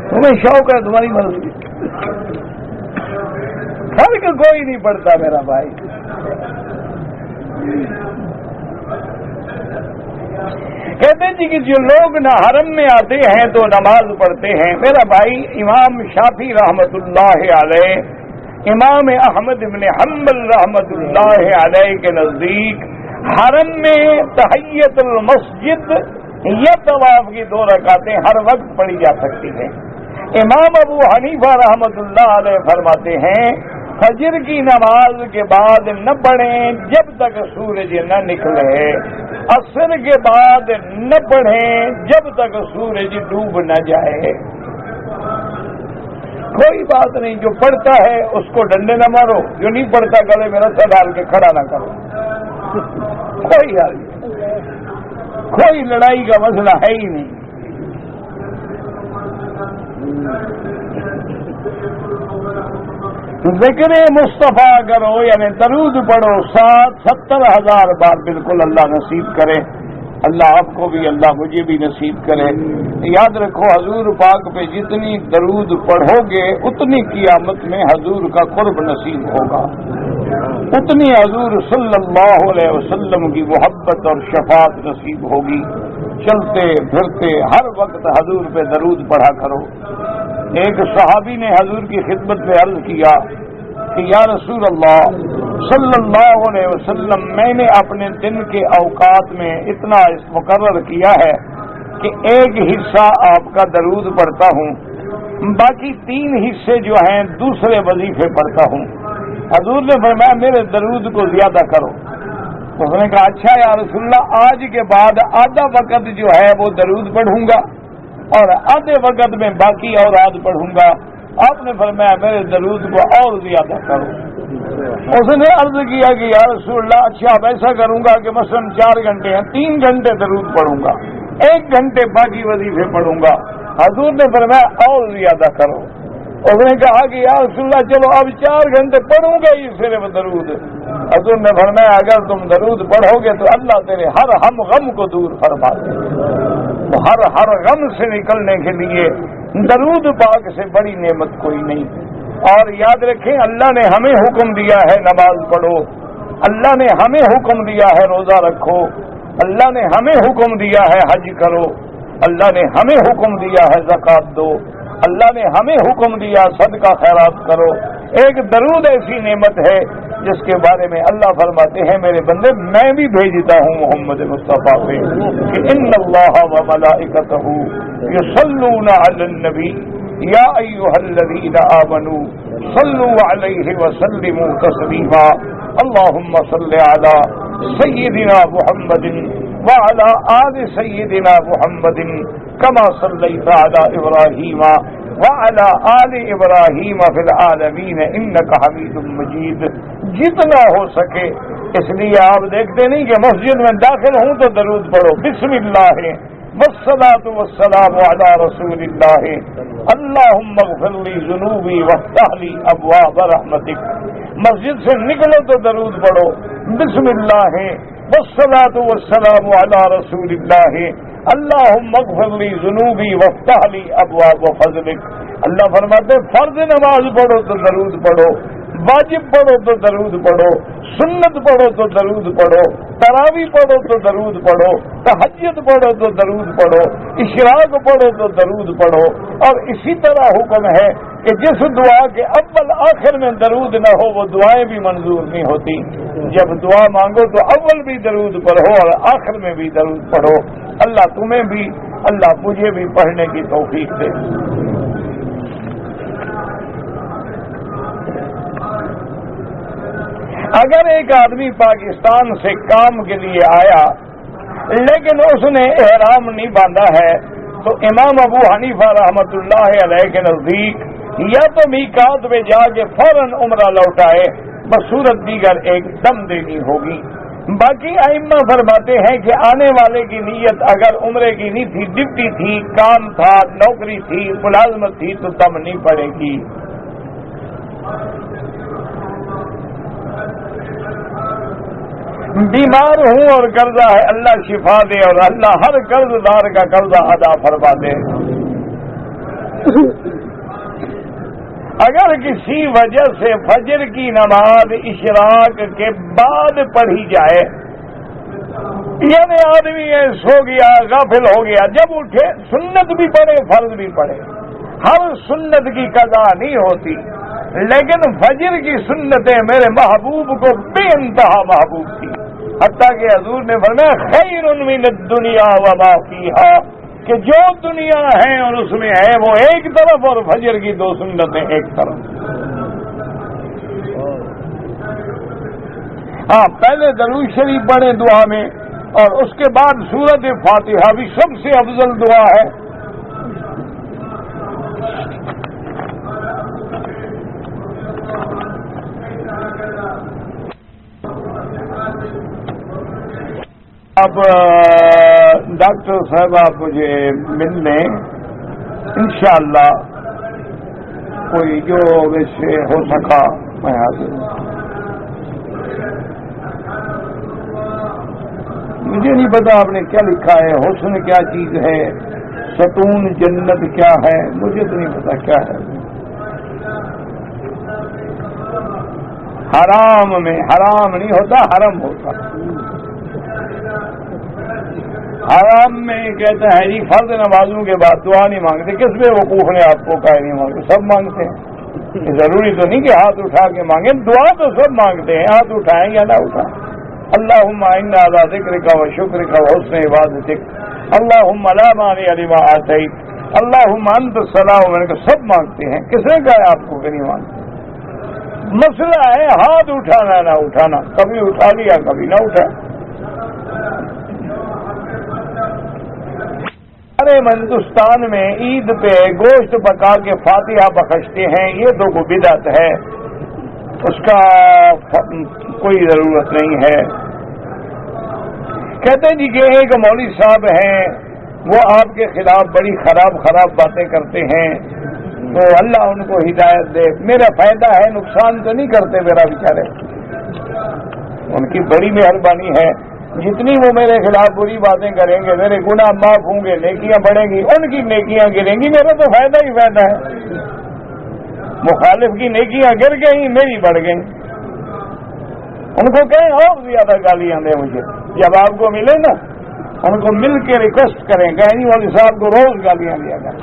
تمہیں شوق ہے تمہاری مرضی، فرق کوئی نہیں پڑتا میرا بھائی. کہتے جی کہ جو لوگ نہ حرم میں آتے ہیں تو نماز پڑھتے ہیں. میرا بھائی امام شافعی رحمت اللہ علیہ، امام احمد بن حنبل رحمت اللہ علیہ کے نزدیک حرم میں تحیت المسجد یا طواف کی 2 رکعتیں ہر وقت پڑھی جا سکتی ہیں. امام ابو حنیفہ رحمت اللہ علیہ فرماتے ہیں فجر کی نماز کے بعد نہ پڑھیں جب تک سورج نہ نکلے، عصر کے بعد نہ پڑھیں جب تک سورج ڈوب نہ جائے. کوئی بات نہیں، جو پڑھتا ہے اس کو ڈنڈے نہ مارو، جو نہیں پڑھتا گلے میں رسا ڈال کے کھڑا نہ کرو. کوئی حل نہیں، کوئی لڑائی کا مسئلہ ہے ہی نہیں. ذکر مصطفیٰ کرو یعنی درود پڑھو 70,000 بار، بالکل اللہ نصیب کرے. اللہ آپ کو بھی، اللہ مجھے بھی نصیب کرے. یاد رکھو حضور پاک پہ جتنی درود پڑھو گے اتنی قیامت میں حضور کا قرب نصیب ہوگا، اتنی حضور صلی اللہ علیہ وسلم کی محبت اور شفاعت نصیب ہوگی. چلتے پھرتے ہر وقت حضور پہ درود پڑھا کرو. ایک صحابی نے حضور کی خدمت میں عرض کیا کہ یا رسول اللہ صلی اللہ علیہ وسلم، میں نے اپنے دن کے اوقات میں اتنا مقرر کیا ہے کہ ایک حصہ آپ کا درود پڑھتا ہوں، باقی 3 حصے جو ہیں دوسرے وظیفے پڑھتا ہوں. حضور نے فرمایا میرے درود کو زیادہ کرو. اس نے کہا اچھا یا رسول اللہ، آج کے بعد آدھا وقت جو ہے وہ درود پڑھوں گا اور آدھے وقت میں باقی اوراد پڑھوں گا. آپ نے فرمایا میرے درود کو اور زیادہ کرو. اس نے عرض کیا کہ یا رسول اللہ اچھا اب ایسا کروں گا کہ مثلاً 4 گھنٹے ہیں 3 گھنٹے درود پڑھوں گا 1 گھنٹے باقی وظیفے پڑھوں گا. حضور نے فرمایا اور زیادہ کرو. اس نے کہا کہ یا رسول اللہ چلو اب 4 گھنٹے پڑھوں گا ہی صرف درود. حضور نے فرمایا اگر تم درود پڑھو گے تو اللہ تیرے ہر ہم غم کو دور فرما دے. تو ہر غم سے نکلنے کے لیے درود پاک سے بڑی نعمت کوئی نہیں. اور یاد رکھیں اللہ نے ہمیں حکم دیا ہے نماز پڑھو, اللہ نے ہمیں حکم دیا ہے روزہ رکھو, اللہ نے ہمیں حکم دیا ہے حج کرو, اللہ نے ہمیں حکم دیا ہے زکوٰۃ دو, اللہ نے ہمیں حکم دیا صدقہ خیرات کرو. ایک درود ایسی نعمت ہے جس کے بارے میں اللہ فرماتے ہیں میرے بندے میں بھی بھیجتا ہوں محمد مصطفیٰ پہ کہ ان اللہ و ملائکتہ یصلون علی النبی یا ایھا الذین آمنوا صلوا علیہ وسلموا تسلیما. اللهم صل علی سیدنا محمد وعلى آل سیدنا محمد كما صلیت علی ابراہیم وعلى آل ابراہیم فی العالمین انک حمید مجید. جتنا ہو سکے. اس لیے آپ دیکھتے نہیں کہ مسجد میں داخل ہوں تو درود پڑھو بسم اللہ والصلاة والسلام علی رسول اللہ اللہم اغفر لی ذنوبی وافتح لی ابواب رحمتک. مسجد سے نکلو تو درود پڑھو بسم اللہ والصلاة والسلام علی رسول اللہ اللہم اغفر لی ذنوبی وافتح لی ابواب فضلک. اللہ فرماتے فرض نماز پڑھو تو درود پڑھو, واجب پڑھو تو درود پڑھو, سنت پڑھو تو درود پڑھو, تراویح پڑھو تو درود پڑھو, تہجد پڑھو تو درود پڑھو, اشراق پڑھو تو درود پڑھو. اور اسی طرح حکم ہے کہ جس دعا کے اول آخر میں درود نہ ہو وہ دعائیں بھی منظور نہیں ہوتی. جب دعا مانگو تو اول بھی درود پڑھو اور آخر میں بھی درود پڑھو. اللہ تمہیں بھی اللہ مجھے بھی پڑھنے کی توفیق دے. اگر ایک آدمی پاکستان سے کام کے لیے آیا لیکن اس نے احرام نہیں باندھا ہے تو امام ابو حنیفہ رحمۃ اللہ علیہ کے نزدیک یا تو میقات پہ جا کے فوراً عمرہ لوٹائے بصورت دیگر ایک دم دینی ہوگی. باقی ائمہ فرماتے ہیں کہ آنے والے کی نیت اگر عمرے کی نہیں تھی, ڈپٹی تھی, کام تھا, نوکری تھی, ملازمت تھی تو دم نہیں پڑے گی. بیمار ہوں اور قرضہ ہے اللہ شفا دے اور اللہ ہر قرض دار کا قرضہ ادا فرما دے. اگر کسی وجہ سے فجر کی نماز اشراق کے بعد پڑھی جائے یعنی آدمی سو گیا غافل ہو گیا, جب اٹھے سنت بھی پڑھے فرض بھی پڑھے, ہر سنت کی قضا نہیں ہوتی لیکن فجر کی سنتیں میرے محبوب کو بے انتہا محبوب تھی. حتیٰ کہ حضور نے فرمایا خیر من الدنیا وما فیہا کہ جو دنیا ہے اور اس میں ہے وہ ایک طرف اور فجر کی 2 سنتیں ایک طرف. ہاں پہلے درود شریف پڑھیں دعا میں اور اس کے بعد سورۃ فاتحہ بھی سب سے افضل دعا ہے. اب ڈاکٹر صاحب آپ مجھے مل لیں انشاءاللہ, کوئی جو ویسے ہو سکا میں حاضر ہوں. مجھے نہیں پتا آپ نے کیا لکھا ہے, حسن کیا چیز ہے, ستون جنت کیا ہے, مجھے تو نہیں پتا کیا ہے. حرام میں حرام نہیں ہوتا, حرم ہوتا. حرام میں کہتا ہے جی فرض نمازوں کے بعد دعا نہیں مانگتے. کس بے وقوف نے آپ کو کہا نہیں مانگتے؟ سب مانگتے ہیں. ضروری تو نہیں کہ ہاتھ اٹھا کے مانگیں, دعا تو سب مانگتے ہیں, ہاتھ اٹھائیں یا نہ اٹھائیں. اللہم انا علی ذکرک و شکرک و حسن عبادتک اللہم لا مانع لما اعطیت اللہم انت السلام علیک. سب مانگتے ہیں, کس نے کہا آپ کو کہ نہیں مانگتے؟ مسئلہ ہے ہاتھ اٹھانا نہ اٹھانا. کبھی اٹھا لیا کبھی نہ اٹھا. سارے ہندوستان میں عید پہ گوشت پکا کے فاتحہ بخشتے ہیں, یہ تو کوئی بدعت ہے. اس کا کوئی ضرورت نہیں ہے. کہتے ہیں جی کہ ایک مولوی صاحب ہیں وہ آپ کے خلاف بڑی خراب باتیں کرتے ہیں تو اللہ ان کو ہدایت دے. میرا فائدہ ہے, نقصان تو نہیں کرتے میرا بیچارے. ان کی بڑی مہربانی ہے, جتنی وہ میرے خلاف بری باتیں کریں گے میرے گناہ معاف ہوں گے, نیکیاں بڑھیں گی, ان کی نیکیاں گریں گی, میرا تو فائدہ ہی فائدہ ہے. مخالف کی نیکیاں گر گئی, میری بڑھ گئیں. ان کو کہیں اور زیادہ گالیاں دیں مجھے, جب آپ کو ملے نا ان کو مل کے ریکویسٹ کریں, کہیں نہیں مولوی صاحب کو روز گالیاں دیا کریں.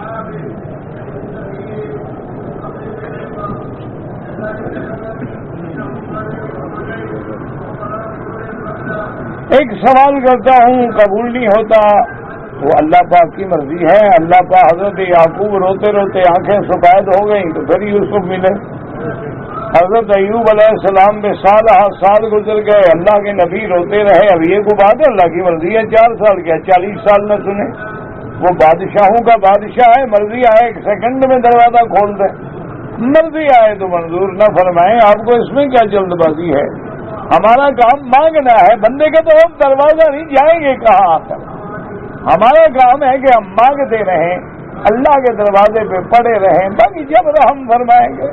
ایک سوال کرتا ہوں, قبول نہیں ہوتا, وہ اللہ پاک کی مرضی ہے. اللہ پاک حضرت یعقوب روتے روتے آنکھیں سفید ہو گئیں تو پھر یوسف ملے. حضرت ایوب علیہ السلام میں سال گزر گئے, اللہ کے نبی روتے رہے. اب یہ کو بات ہے, اللہ کی مرضی ہے. 4 سال کیا 40 سال نہ سنے. وہ بادشاہوں کا بادشاہ ہے, مرضی آئے 1 سیکنڈ میں دروازہ کھول دے, مرضی آئے تو منظور نہ فرمائیں. آپ کو اس میں کیا جلد بازی ہے؟ ہمارا کام مانگنا ہے. بندے کا تو ہم دروازہ نہیں جائیں گے کہاں آ کر. ہمارا کام ہے کہ ہم مانگتے رہیں, اللہ کے دروازے پہ پڑے رہیں, باقی جب ہم فرمائیں گے